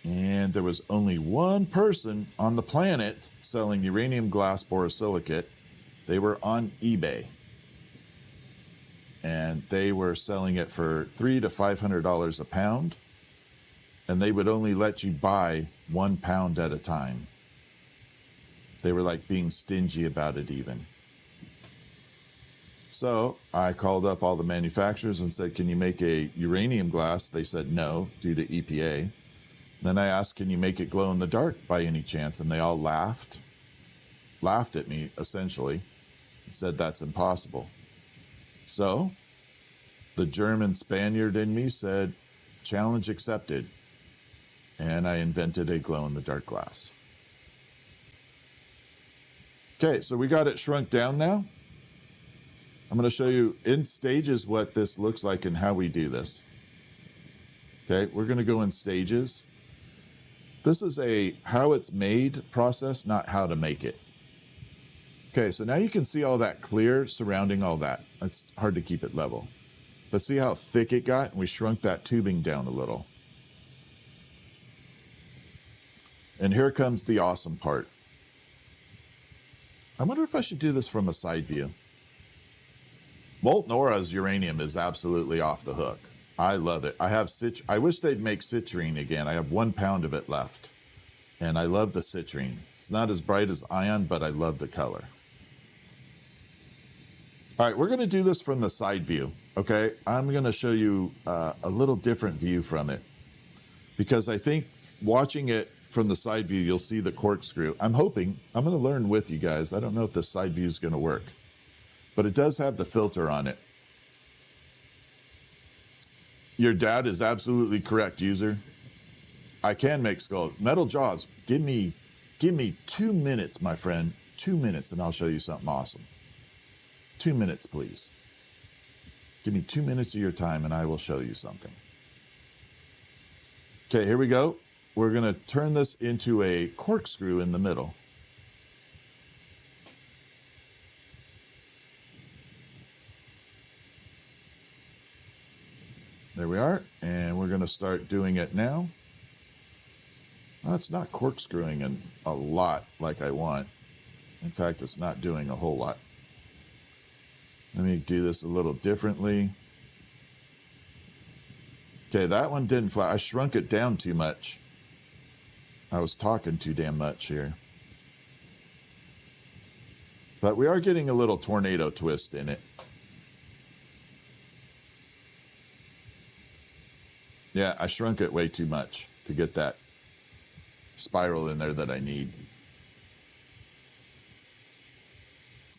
And there was only one person on the planet selling uranium glass borosilicate. They were on eBay. And they were selling it for $300 to $500 a pound. And they would only let you buy 1 pound at a time. They were like being stingy about it even. So I called up all the manufacturers and said, can you make a uranium glass? They said no, due to EPA. Then I asked, can you make it glow in the dark by any chance? And they all laughed at me, essentially, and said that's impossible. So the German Spaniard in me said, challenge accepted. And I invented a glow in the dark glass. Okay, so we got it shrunk down now. I'm going to show you in stages what this looks like and how we do this. Okay, we're going to go in stages. This is a how it's made process, not how to make it. Okay, so now you can see all that clear surrounding all that. It's hard to keep it level. But see how thick it got? And we shrunk that tubing down a little. And here comes the awesome part. I wonder if I should do this from a side view. Molten Aura's uranium is absolutely off the hook. I love it. I wish they'd make citrine again. I have 1 pound of it left. And I love the citrine. It's not as bright as ion, but I love the color. All right, we're going to do this from the side view, okay? I'm going to show you a little different view from it. Because I think watching it from the side view, you'll see the corkscrew. I'm hoping, I'm going to learn with you guys. I don't know if the side view is going to work. But it does have the filter on it. Your dad is absolutely correct, user. I can make skull. Metal jaws. Give me 2 minutes, my friend. 2 minutes, and I'll show you something awesome. 2 minutes, please. Give me 2 minutes of your time, and I will show you something. Okay, here we go. We're going to turn this into a corkscrew in the middle. There we are, and we're going to start doing it now. Well, it's not corkscrewing a lot like I want. In fact, it's not doing a whole lot. Let me do this a little differently. Okay, that one didn't fly. I shrunk it down too much. I was talking too damn much here. But we are getting a little tornado twist in it. Yeah, I shrunk it way too much to get that spiral in there that I need.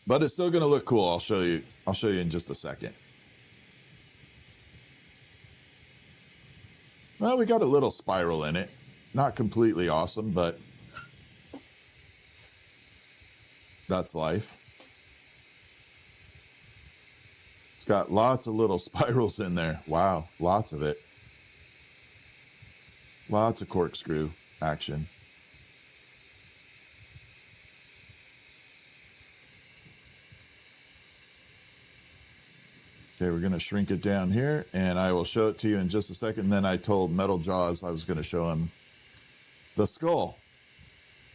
But it's still going to look cool. I'll show you in just a second. Well, we got a little spiral in it. Not completely awesome, but that's life. It's got lots of little spirals in there. Wow, lots of it. Lots of corkscrew action. Okay, we're going to shrink it down here, and I will show it to you in just a second. Then I told Metal Jaws I was going to show him the skull.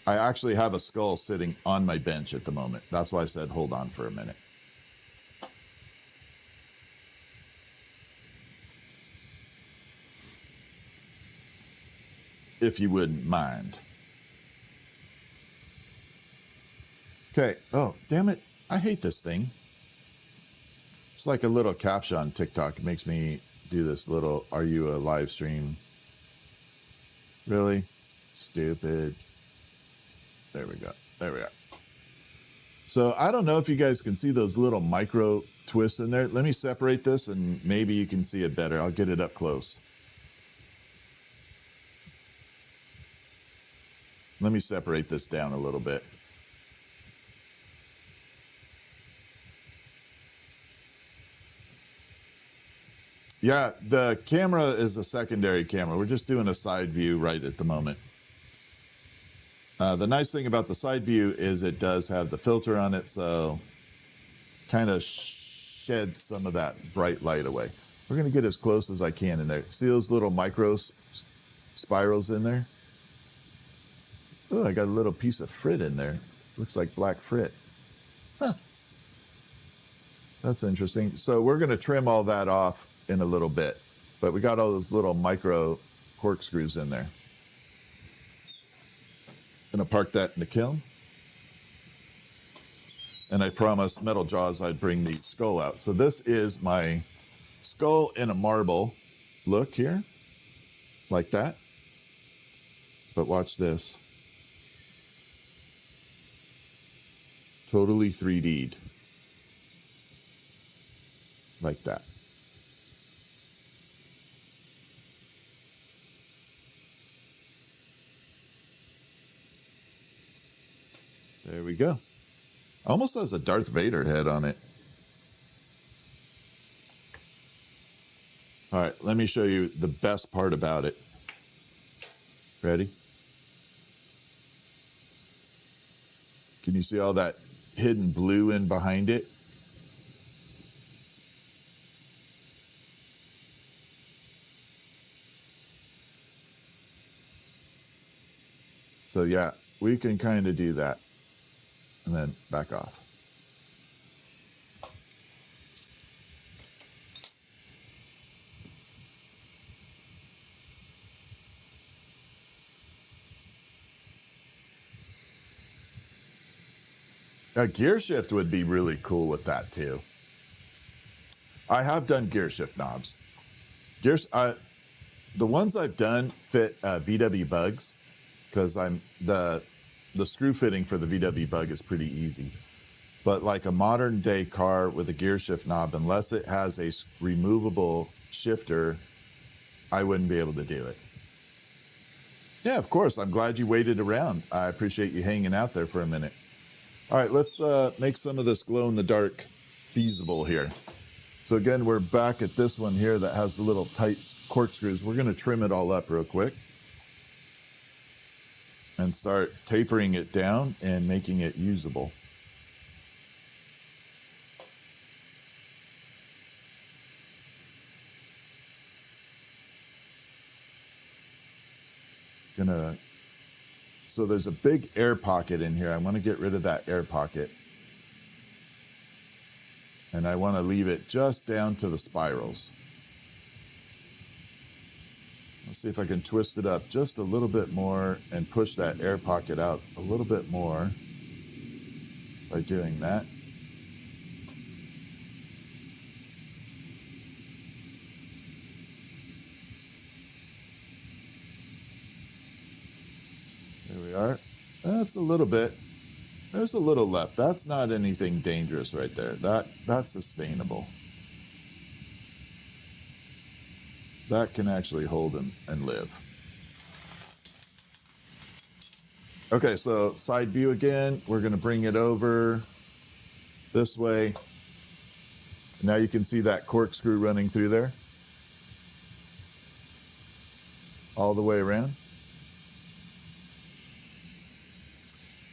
I actually have a skull sitting on my bench at the moment. That's why I said hold on for a minute. If you wouldn't mind. Okay. Oh, damn it. I hate this thing. It's like a little captcha on TikTok. It makes me do this little, are you a live stream? Really? Stupid. There we go. There we are. So I don't know if you guys can see those little micro twists in there. Let me separate this and maybe you can see it better. I'll get it up close. Let me separate this down a little bit. Yeah, the camera is a secondary camera. We're just doing a side view right at the moment. The nice thing about the side view is it does have the filter on it, so kind of sheds some of that bright light away. We're going to get as close as I can in there. See those little micro spirals in there? Oh, I got a little piece of frit in there. Looks like black frit. Huh. That's interesting. So we're going to trim all that off in a little bit, but we got all those little micro corkscrews in there. Gonna park that in the kiln, and I promised Metal Jaws I'd bring the skull out. So this is my skull in a marble look here, like that. But watch this, totally 3D'd like that. There we go. Almost has a Darth Vader head on it. All right, let me show you the best part about it. Ready? Can you see all that hidden blue in behind it? So yeah, we can kind of do that. And then back off. A gear shift would be really cool with that too. I have done gear shift knobs. The ones I've done fit VW bugs, because the screw fitting for the VW bug is pretty easy. But like a modern day car with a gear shift knob, unless it has a removable shifter, I wouldn't be able to do it. Yeah, of course. I'm glad you waited around. I appreciate you hanging out there for a minute. All right, let's make some of this glow in the dark feasible here. So again, we're back at this one here that has the little tight corkscrews. We're going to trim it all up real quick and start tapering it down and making it usable. So there's a big air pocket in here. I want to get rid of that air pocket. And I want to leave it just down to the spirals. Let's see if I can twist it up just a little bit more and push that air pocket out a little bit more by doing that. There we are. That's a little bit. There's a little left. That's not anything dangerous right there. That's sustainable. That can actually hold and live. Okay, so side view again. We're going to bring it over this way. Now you can see that corkscrew running through there. All the way around.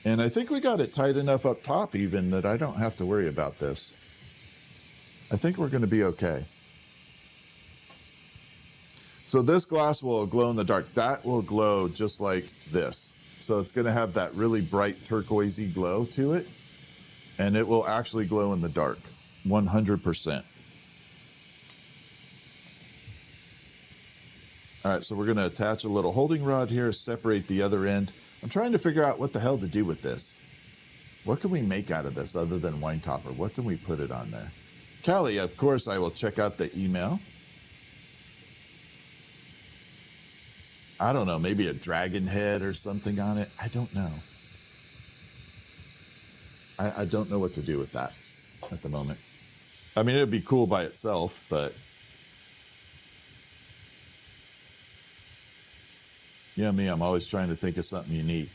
And I think we got it tight enough up top even that I don't have to worry about this. I think we're going to be okay. So this glass will glow in the dark. That will glow just like this. So it's going to have that really bright turquoisey glow to it. And it will actually glow in the dark, 100%. All right, so we're going to attach a little holding rod here, separate the other end. I'm trying to figure out what the hell to do with this. What can we make out of this other than wine topper? What can we put it on there? Callie, of course, I will check out the email. I don't know, maybe a dragon head or something on it. I don't know. I don't know what to do with that at the moment. I mean, it would be cool by itself, but yeah, me, I'm always trying to think of something unique.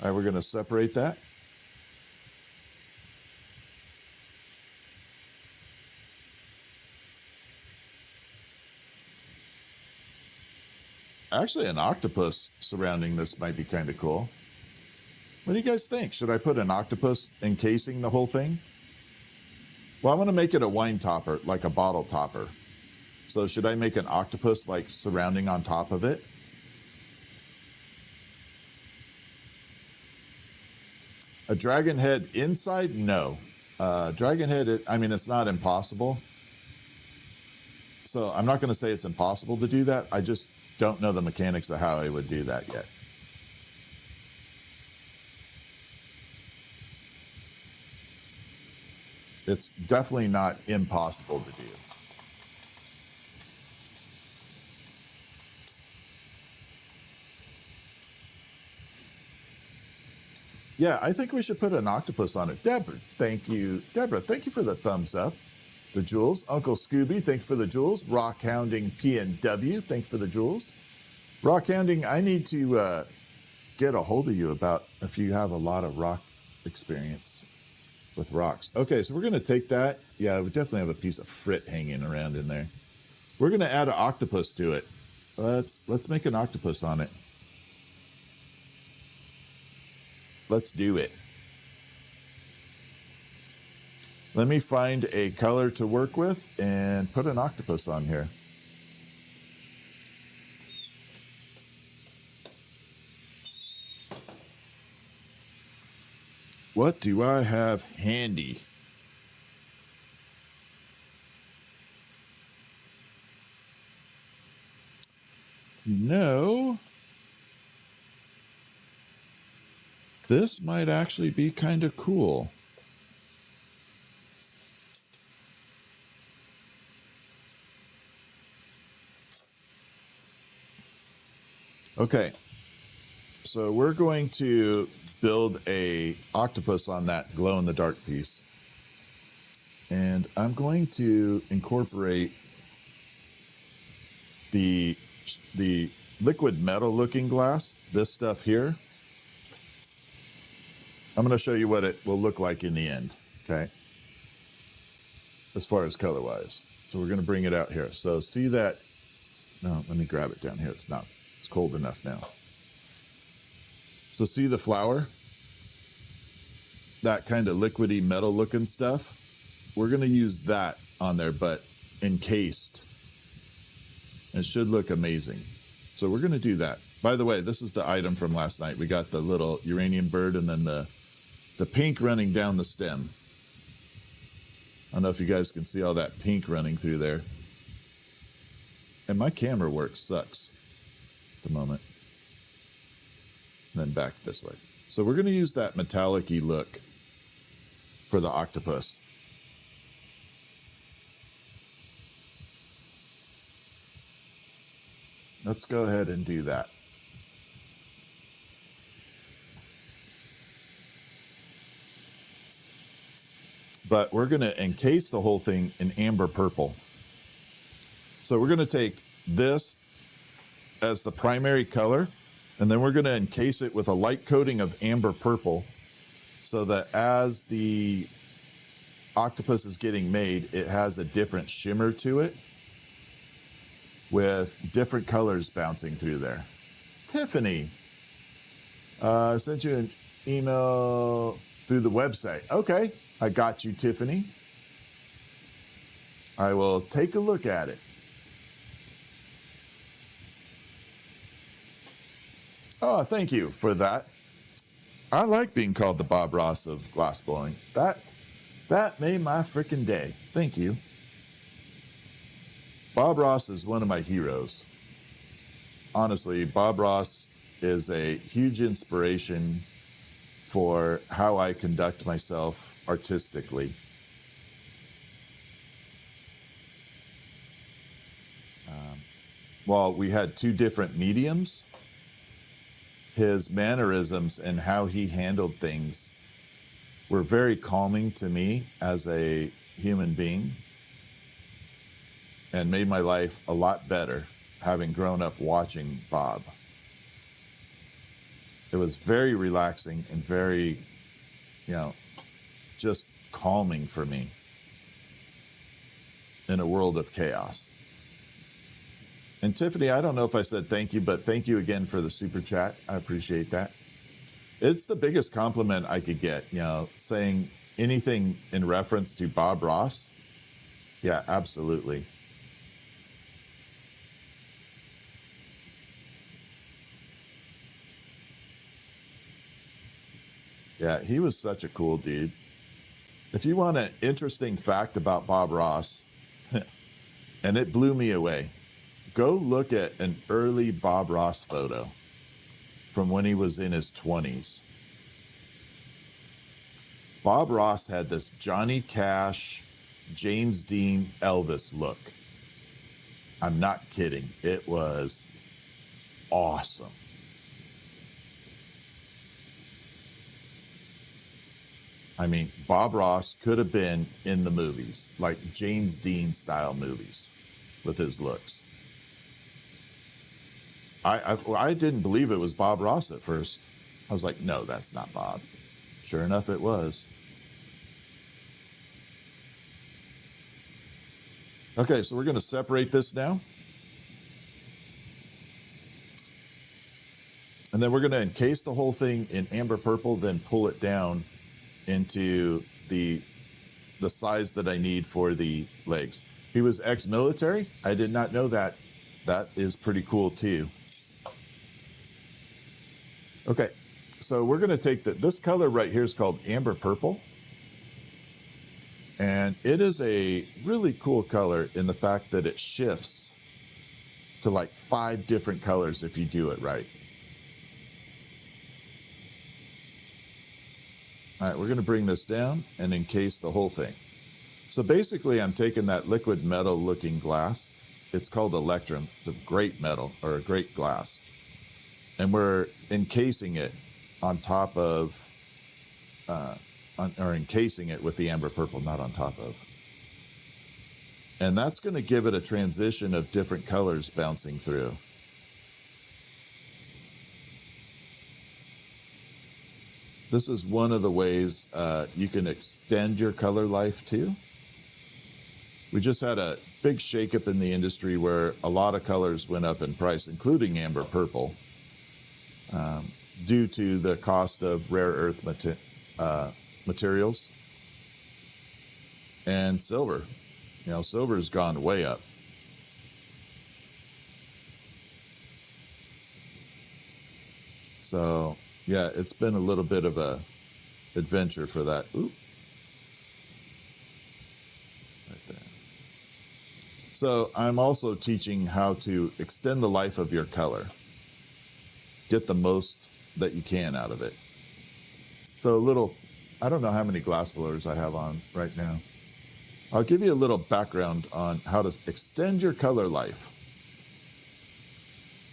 All right, we're going to separate that. Actually, an octopus surrounding this might be kind of cool. What do you guys think? Should I put an octopus encasing the whole thing? Well, I want to make it a wine topper, like a bottle topper. So should I make an octopus like surrounding on top of it? A dragon head inside? No. Dragon head, I mean, it's not impossible. So I'm not going to say it's impossible to do that. I just don't know the mechanics of how I would do that yet. It's definitely not impossible to do. Yeah, I think we should put an octopus on it. Deborah, thank you. Deborah, thank you for the thumbs up. The jewels. Uncle Scooby, thanks for the jewels. Rock Hounding PNW, thanks for the jewels. Rock Hounding, I need to get a hold of you about if you have a lot of rock experience with rocks. Okay, so we're going to take that. Yeah, we definitely have a piece of frit hanging around in there. We're going to add an octopus to it. Let's make an octopus on it. Let's do it. Let me find a color to work with and put an octopus on here. What do I have handy? No. This might actually be kind of cool. Okay, so we're going to build a octopus on that glow-in-the-dark piece. And I'm going to incorporate the liquid metal looking glass, this stuff here. I'm going to show you what it will look like in the end, okay? As far as color-wise. So we're going to bring it out here. So see that, no, let me grab it down here. It's cold enough now. So see the flower? That kind of liquidy metal looking stuff? We're going to use that on there, but encased. It should look amazing. So we're going to do that. By the way, this is the item from last night. We got the little uranium bird and then the pink running down the stem. I don't know if you guys can see all that pink running through there. And my camera work sucks at the moment. And then back this way. So we're going to use that metallic-y look for the octopus. Let's go ahead and do that. But we're going to encase the whole thing in amber purple. So we're going to take this as the primary color, and then we're going to encase it with a light coating of amber purple so that as the octopus is getting made, it has a different shimmer to it with different colors bouncing through there. Tiffany, I sent you an email through the website. Okay, I got you, Tiffany. I will take a look at it. Oh, thank you for that. I like being called the Bob Ross of glassblowing. That made my freaking day. Thank you. Bob Ross is one of my heroes. Honestly, Bob Ross is a huge inspiration for how I conduct myself artistically. While we had two different mediums, his mannerisms and how he handled things were very calming to me as a human being and made my life a lot better having grown up watching Bob. It was very relaxing and very, just calming for me in a world of chaos. And Tiffany, I don't know if I said thank you, but thank you again for the super chat. I appreciate that. It's the biggest compliment I could get, saying anything in reference to Bob Ross. Yeah, absolutely. Yeah, he was such a cool dude. If you want an interesting fact about Bob Ross, and it blew me away, go look at an early Bob Ross photo from when he was in his 20s. Bob Ross had this Johnny Cash, James Dean, Elvis look. I'm not kidding. It was awesome. I mean, Bob Ross could have been in the movies, like James Dean style movies with his looks. I didn't believe it was Bob Ross at first. I was like, no, that's not Bob. Sure enough, it was. Okay, so we're going to separate this now. And then we're going to encase the whole thing in amber purple, then pull it down into the size that I need for the legs. He was ex-military. I did not know that. That is pretty cool too. Okay, so we're going to take this color right here is called amber purple. And it is a really cool color in the fact that it shifts to like 5 different colors if you do it right. All right, we're going to bring this down and encase the whole thing. So basically, I'm taking that liquid metal looking glass. It's called electrum. It's a great metal or a great glass. And we're encasing it on top of, or encasing it with the amber purple, not on top of. And that's going to give it a transition of different colors bouncing through. This is one of the ways you can extend your color life too. We just had a big shakeup in the industry where a lot of colors went up in price, including amber purple, due to the cost of rare earth materials and silver. Silver's gone way up. So yeah, it's been a little bit of a adventure for that. Ooh. Right there. So I'm also teaching how to extend the life of your color. Get the most that you can out of it. So I don't know how many glass blowers I have on right now. I'll give you a little background on how to extend your color life.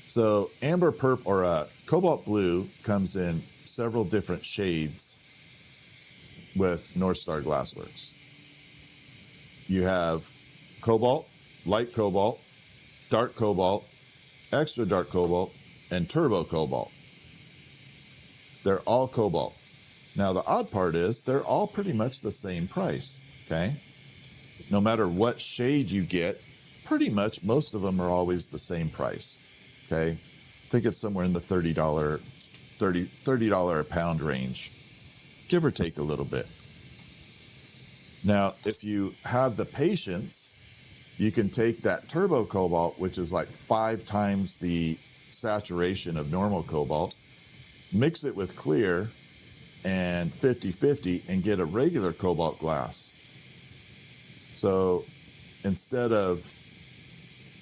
So amber purple or cobalt blue comes in several different shades with North Star Glassworks. You have cobalt, light cobalt, dark cobalt, extra dark cobalt, and turbo cobalt. They're all cobalt. Now the odd part is they're all pretty much the same price, okay? No matter what shade you get, pretty much most of them are always the same price, okay? I think it's somewhere in the $30 $30 a pound range, give or take a little bit. Now, if you have the patience, you can take that turbo cobalt, which is like 5 times the saturation of normal cobalt, mix it with clear and 50-50 and get a regular cobalt glass. So instead of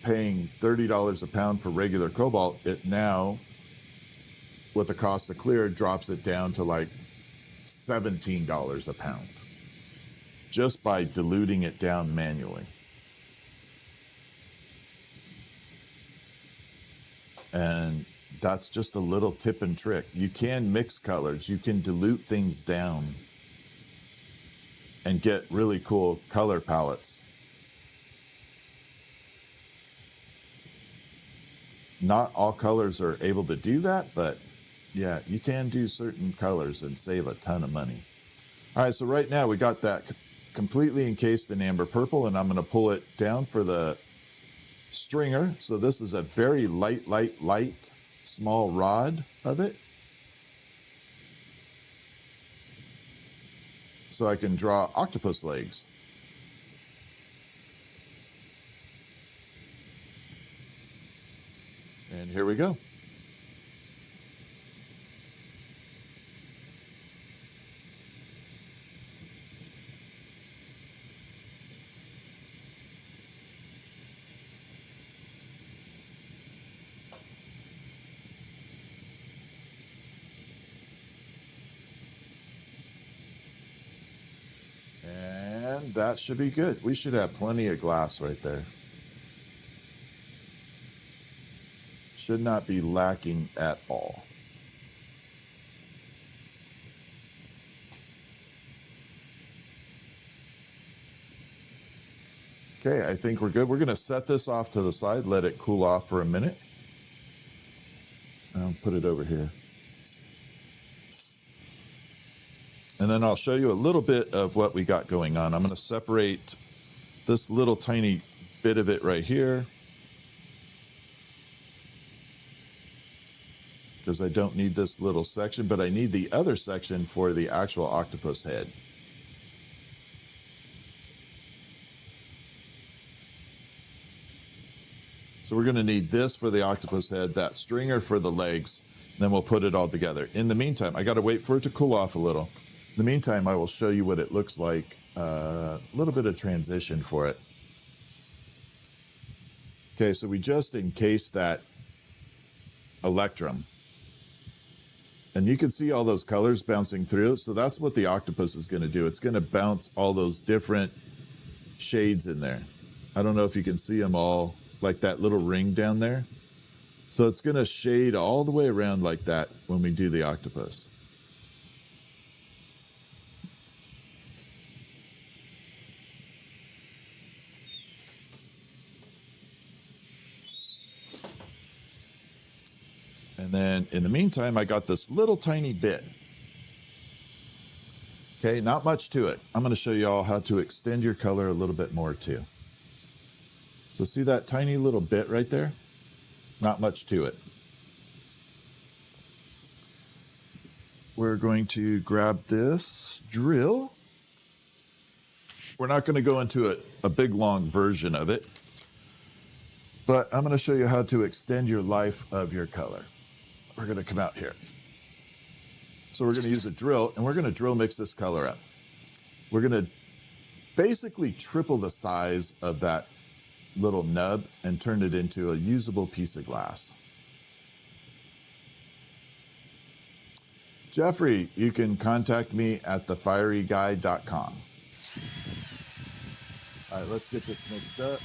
paying $30 a pound for regular cobalt, it now, with the cost of clear, drops it down to like $17 a pound just by diluting it down manually. And that's just a little tip and trick. You can mix colors, you can dilute things down and get really cool color palettes. Not all colors are able to do that, but yeah, you can do certain colors and save a ton of money. All right, so right now we got that completely encased in amber purple, and I'm going to pull it down for the stringer. So this is a very light, small rod of it. So I can draw octopus legs. And here we go. And that should be good. We should have plenty of glass right there. Should not be lacking at all. Okay, I think we're good. We're going to set this off to the side, let it cool off for a minute. I'll put it over here. And then I'll show you a little bit of what we got going on. I'm going to separate this little tiny bit of it right here, because I don't need this little section, but I need the other section for the actual octopus head. So we're going to need this for the octopus head, that stringer for the legs, and then we'll put it all together. In the meantime, I got to wait for it to cool off a little. In the meantime, I will show you what it looks like, a little bit of transition for it. Okay, so we just encased that electrum. And you can see all those colors bouncing through. So that's what the octopus is going to do. It's going to bounce all those different shades in there. I don't know if you can see them all, like that little ring down there. So it's going to shade all the way around like that when we do the octopus. And then in the meantime, I got this little tiny bit. Okay, not much to it. I'm going to show you all how to extend your color a little bit more too. So see that tiny little bit right there? Not much to it. We're going to grab this drill. We're not going to go into a big long version of it, but I'm going to show you how to extend your life of your color. We're going to come out here. So we're going to use a drill, and we're going to drill mix this color up. We're going to basically triple the size of that little nub and turn it into a usable piece of glass. Jeffrey, you can contact me at thefieryguy.com. All right, let's get this mixed up.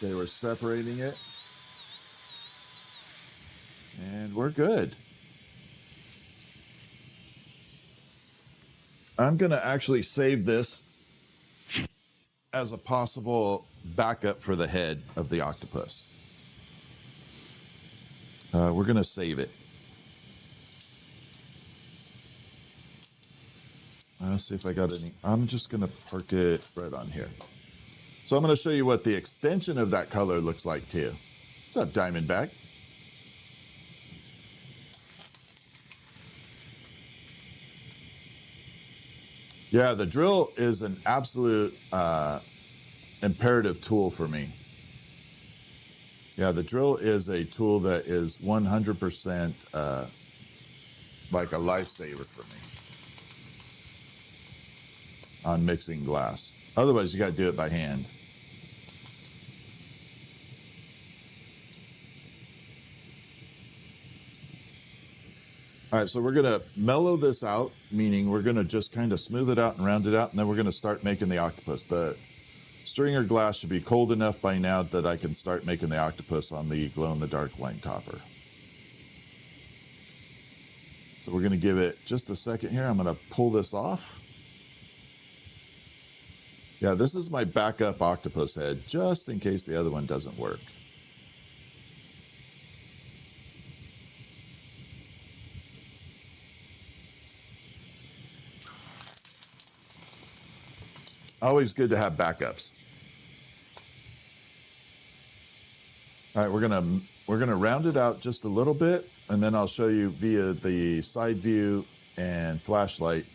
Okay, we're separating it. And we're good. I'm going to actually save this as a possible backup for the head of the octopus. We're going to save it. Let's see if I got any. I'm just going to park it right on here. So I'm going to show you what the extension of that color looks like too. What's up, Diamondback? Yeah, the drill is an absolute imperative tool for me. Yeah, the drill is a tool that is 100% like a lifesaver for me on mixing glass. Otherwise, you got to do it by hand. All right, so we're going to mellow this out, meaning we're going to just kind of smooth it out and round it out, and then we're going to start making the octopus. The stringer glass should be cold enough by now that I can start making the octopus on the glow-in-the-dark wine topper. So we're going to give it just a second here. I'm going to pull this off. Yeah, this is my backup octopus head, just in case the other one doesn't work. Always good to have backups. All right, we're gonna round it out just a little bit, and then I'll show you via the side view and flashlight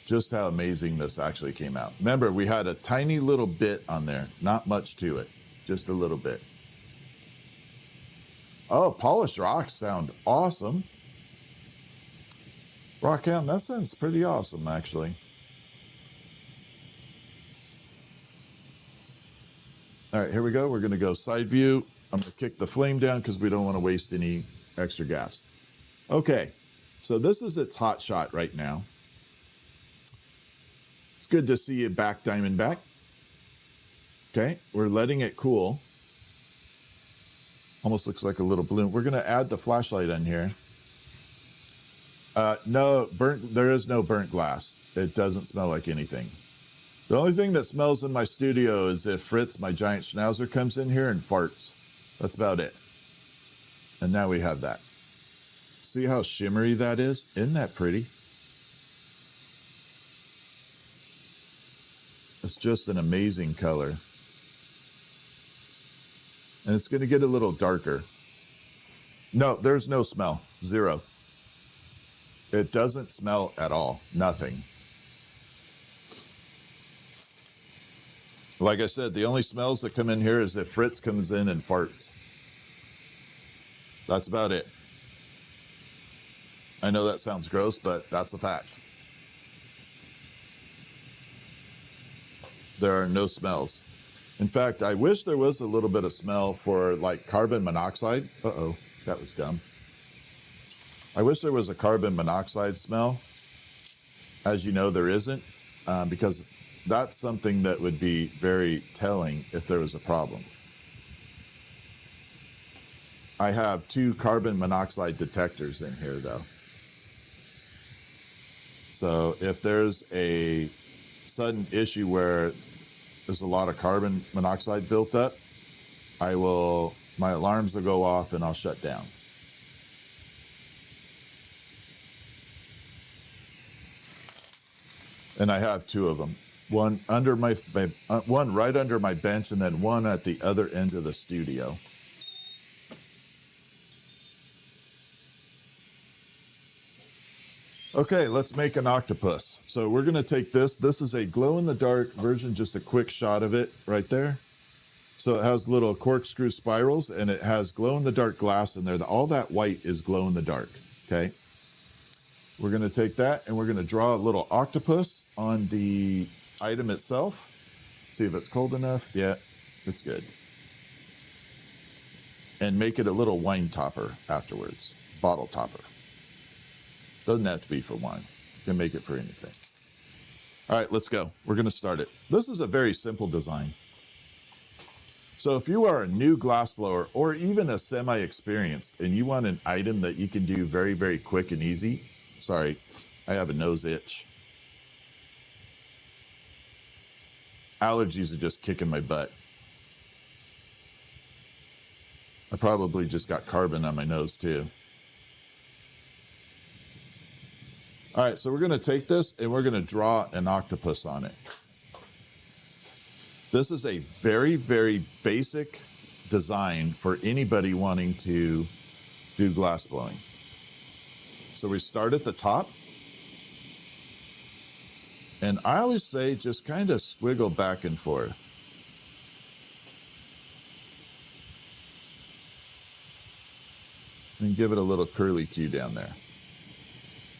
just how amazing this actually came out. Remember, we had a tiny little bit on there, not much to it, just a little bit. Oh, polished rocks sound awesome. Rockhound, that sounds pretty awesome, actually. All right, here we go. We're going to go side view. I'm going to kick the flame down because we don't want to waste any extra gas. Okay, so this is its hot shot right now. It's good to see you back, Diamondback. Okay, we're letting it cool. Almost looks like a little balloon. We're going to add the flashlight on here. No, there is no burnt glass. It doesn't smell like anything. The only thing that smells in my studio is if Fritz, my giant schnauzer, comes in here and farts. That's about it. And now we have that. See how shimmery that is? Isn't that pretty? It's just an amazing color. And it's going to get a little darker. No, there's no smell. Zero. It doesn't smell at all. Nothing. Like I said, the only smells that come in here is if Fritz comes in and farts. That's about it. I know that sounds gross, but that's the fact. There are no smells. In fact, I wish there was a little bit of smell for like carbon monoxide. Uh-oh, that was dumb. I wish there was a carbon monoxide smell. As you know, there isn't, because that's something that would be very telling if there was a problem. I have 2 carbon monoxide detectors in here, though. So if there's a sudden issue where there's a lot of carbon monoxide built up, my alarms will go off and I'll shut down. And I have 2 of them. One right under my bench, and then one at the other end of the studio. Okay, let's make an octopus. So we're going to take this. This is a glow-in-the-dark version, just a quick shot of it right there. So it has little corkscrew spirals, and it has glow-in-the-dark glass in there. All that white is glow-in-the-dark, okay? We're going to take that, and we're going to draw a little octopus on the item itself. See if it's cold enough. Yeah, it's good. And make it a little wine topper afterwards. Bottle topper. Doesn't have to be for wine. You can make it for anything. All right, let's go. We're going to start it. This is a very simple design. So if you are a new glassblower or even a semi-experienced and you want an item that you can do very, very quick and easy, sorry, I have a nose itch. Allergies are just kicking my butt. I probably just got carbon on my nose too. All right, so we're going to take this and we're going to draw an octopus on it. This is a very, very basic design for anybody wanting to do glass blowing. So we start at the top. And I always say just kind of squiggle back and forth. And give it a little curly cue down there.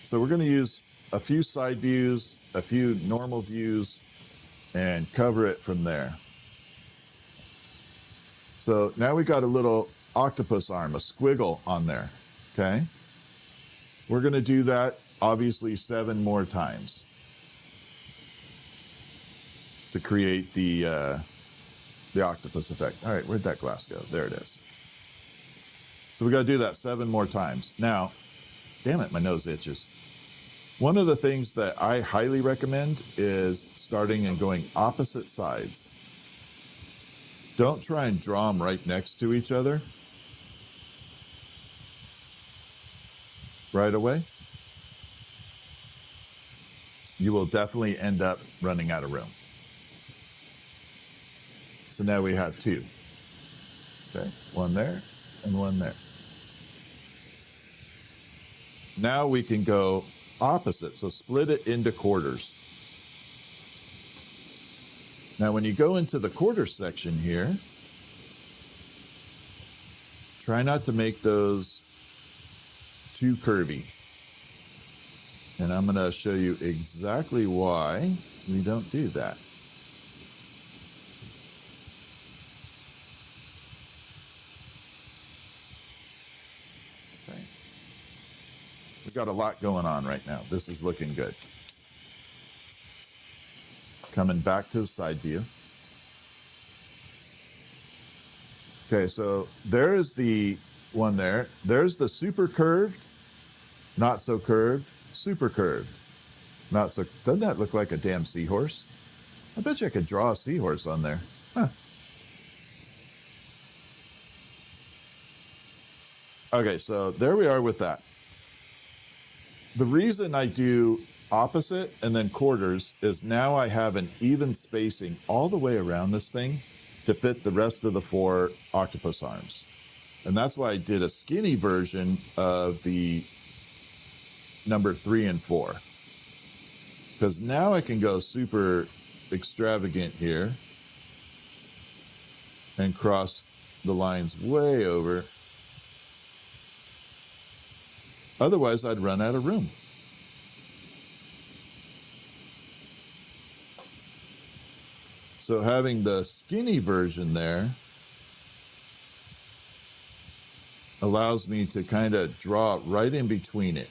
So we're going to use a few side views, a few normal views, and cover it from there. So now we got a little octopus arm, a squiggle on there, okay? We're going to do that, obviously, 7 more times to create the octopus effect. All right, where'd that glass go? There it is. So we got to do that 7 more times. Now, damn it, my nose itches. One of the things that I highly recommend is starting and going opposite sides. Don't try and draw them right next to each other right away. You will definitely end up running out of room. So now we have 2. Okay, 1 there and 1 there. Now we can go opposite, so split it into quarters. Now when you go into the quarter section here, try not to make those too curvy. And I'm going to show you exactly why we don't do that. Okay. We've got a lot going on right now. This is looking good. Coming back to the side view. Okay, so there is the one there. There's the super curved, not so curved, super curved, not so. Doesn't that look like a damn seahorse? I bet you I could draw a seahorse on there. Huh. Okay, so there we are with that. The reason I do opposite and then quarters is now I have an even spacing all the way around this thing to fit the rest of the 4 octopus arms. And that's why I did a skinny version of the number 3 and 4. Because now I can go super extravagant here and cross the lines way over. Otherwise, I'd run out of room. So having the skinny version there allows me to kind of draw right in between it.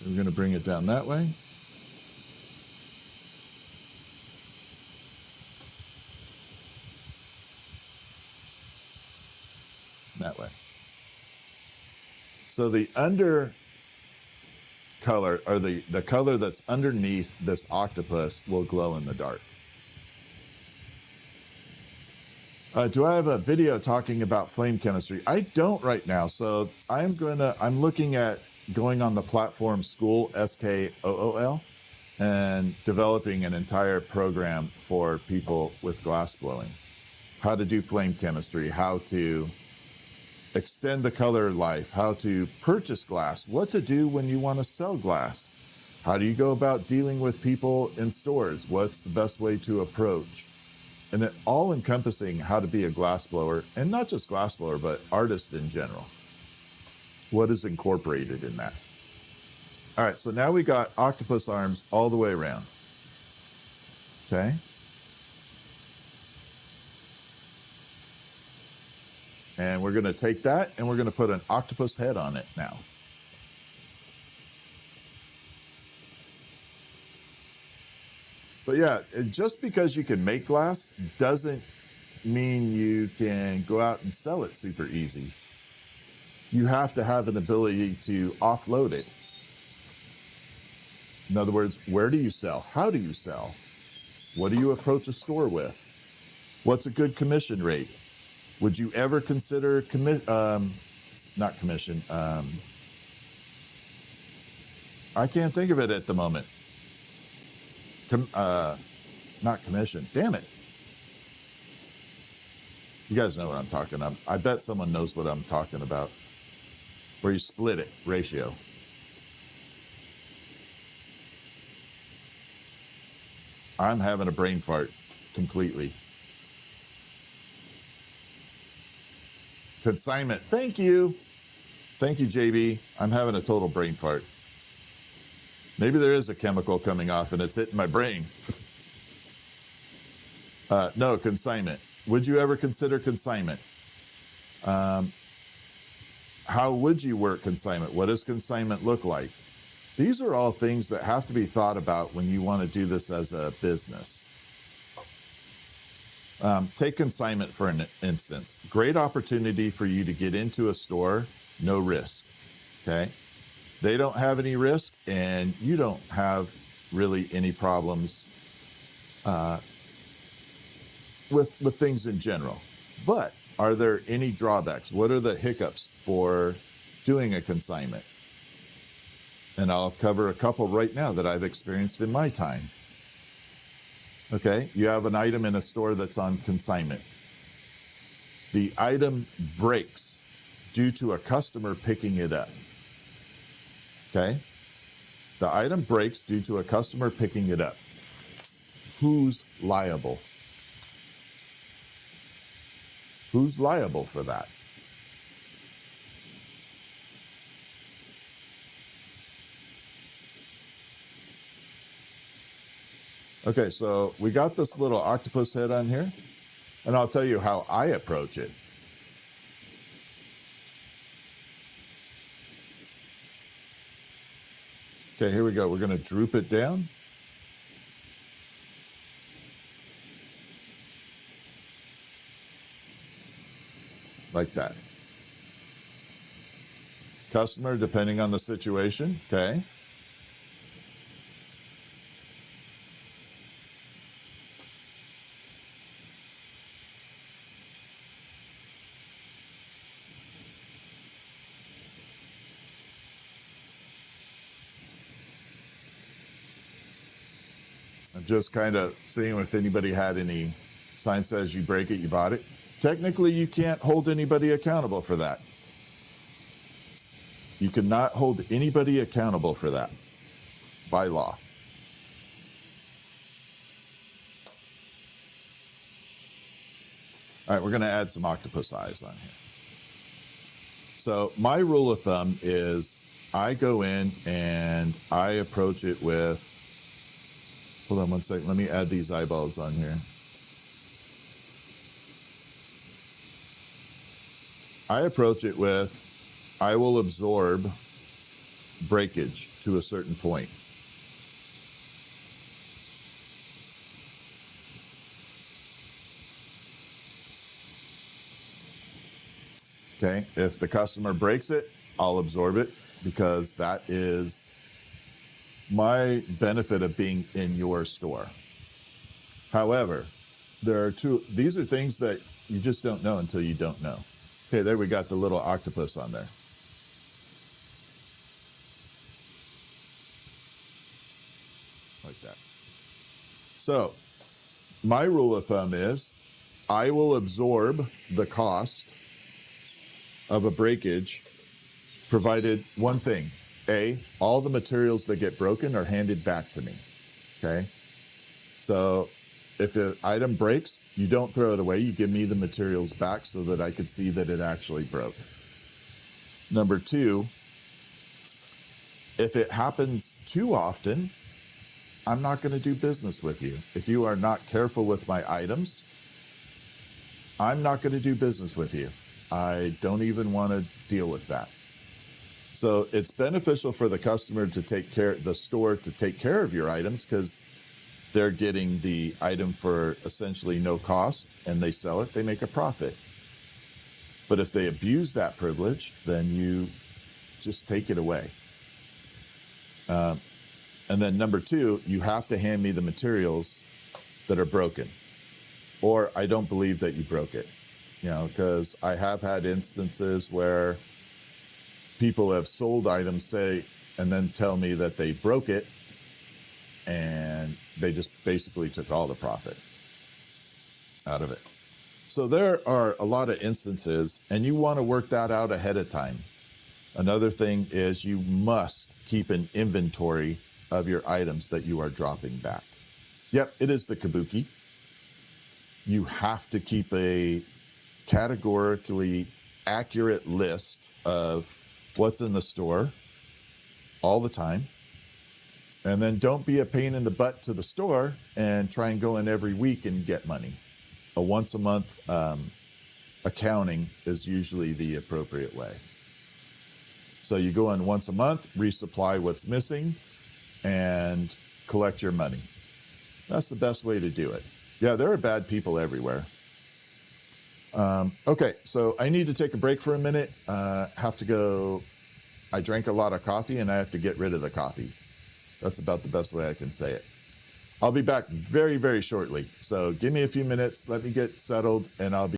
We're going to bring it down that way. That way. So the under color, or the color that's underneath this octopus, will glow in the dark. Do I have a video talking about flame chemistry? I don't right now. So I'm looking at going on the platform School, SKOOL, and developing an entire program for people with glass blowing. How to do flame chemistry, how to extend the color life, how to purchase glass, what to do when you want to sell glass. How do you go about dealing with people in stores? What's the best way to approach? And it all encompassing how to be a glass blower, and not just glass blower, but artist in general. What is incorporated in that? All right, so now we got octopus arms all the way around. Okay. And we're going to take that and we're going to put an octopus head on it now. But yeah, just because you can make glass doesn't mean you can go out and sell it super easy. You have to have an ability to offload it. In other words, where do you sell? How do you sell? What do you approach a store with? What's a good commission rate? Would you ever consider not commission? I can't think of it at the moment. Not commission. Damn it. You guys know what I'm talking about. I bet someone knows what I'm talking about. Where you split it, ratio. I'm having a brain fart completely. Consignment. Thank you. Thank you, JB. I'm having a total brain fart. Maybe there is a chemical coming off and it's hitting my brain. No, consignment. Would you ever consider consignment? How would you work consignment? What does consignment look like? These are all things that have to be thought about when you want to do this as a business. Take consignment for an instance. Great opportunity for you to get into a store, no risk. Okay. They don't have any risk and you don't have really any problems with things in general. But are there any drawbacks? What are the hiccups for doing a consignment? And I'll cover a couple right now that I've experienced in my time. Okay, you have an item in a store that's on consignment. The item breaks due to a customer picking it up. Okay, the item breaks due to a customer picking it up. Who's liable? Who's liable for that? Okay, so we got this little octopus head on here, and I'll tell you how I approach it. Okay, here we go. We're going to droop it down. Like that. Customer, depending on the situation, okay? I'm just kind of seeing if anybody had any sign says you break it, you bought it. Technically, you can't hold anybody accountable for that. You cannot hold anybody accountable for that by law. All right, we're going to add some octopus eyes on here. So my rule of thumb is I go in and I approach it with, hold on one second, let me add these eyeballs on here. I approach it with, I will absorb breakage to a certain point. Okay, if the customer breaks it, I'll absorb it because that is my benefit of being in your store. However, these are things that you just don't know until you don't know. Okay, there we got the little octopus on there. Like that. So, my rule of thumb is I will absorb the cost of a breakage provided one thing. A, all the materials that get broken are handed back to me. Okay? So, if an item breaks, you don't throw it away. You give me the materials back so that I could see that it actually broke. Number two, if it happens too often, I'm not going to do business with you. If you are not careful with my items, I'm not going to do business with you. I don't even want to deal with that. So it's beneficial for the customer to the store to take care of your items, because they're getting the item for essentially no cost, and they sell it, they make a profit. But if they abuse that privilege, then you just take it away. And then number 2, you have to hand me the materials that are broken, or I don't believe that you broke it. Because I have had instances where people have sold items, and then tell me that they broke it, and they just basically took all the profit out of it. So there are a lot of instances, and you want to work that out ahead of time. Another thing is you must keep an inventory of your items that you are dropping back. Yep, it is the kabuki. You have to keep a categorically accurate list of what's in the store all the time. And then don't be a pain in the butt to the store and try and go in every week and get money. A once a month accounting is usually the appropriate way. So you go in once a month, resupply what's missing, and collect your money. That's the best way to do it. Yeah, there are bad people everywhere. Okay, so I need to take a break for a minute. Have to go. I drank a lot of coffee, and I have to get rid of the coffee. That's about the best way I can say it. I'll be back very, very shortly. So give me a few minutes. Let me get settled, and I'll be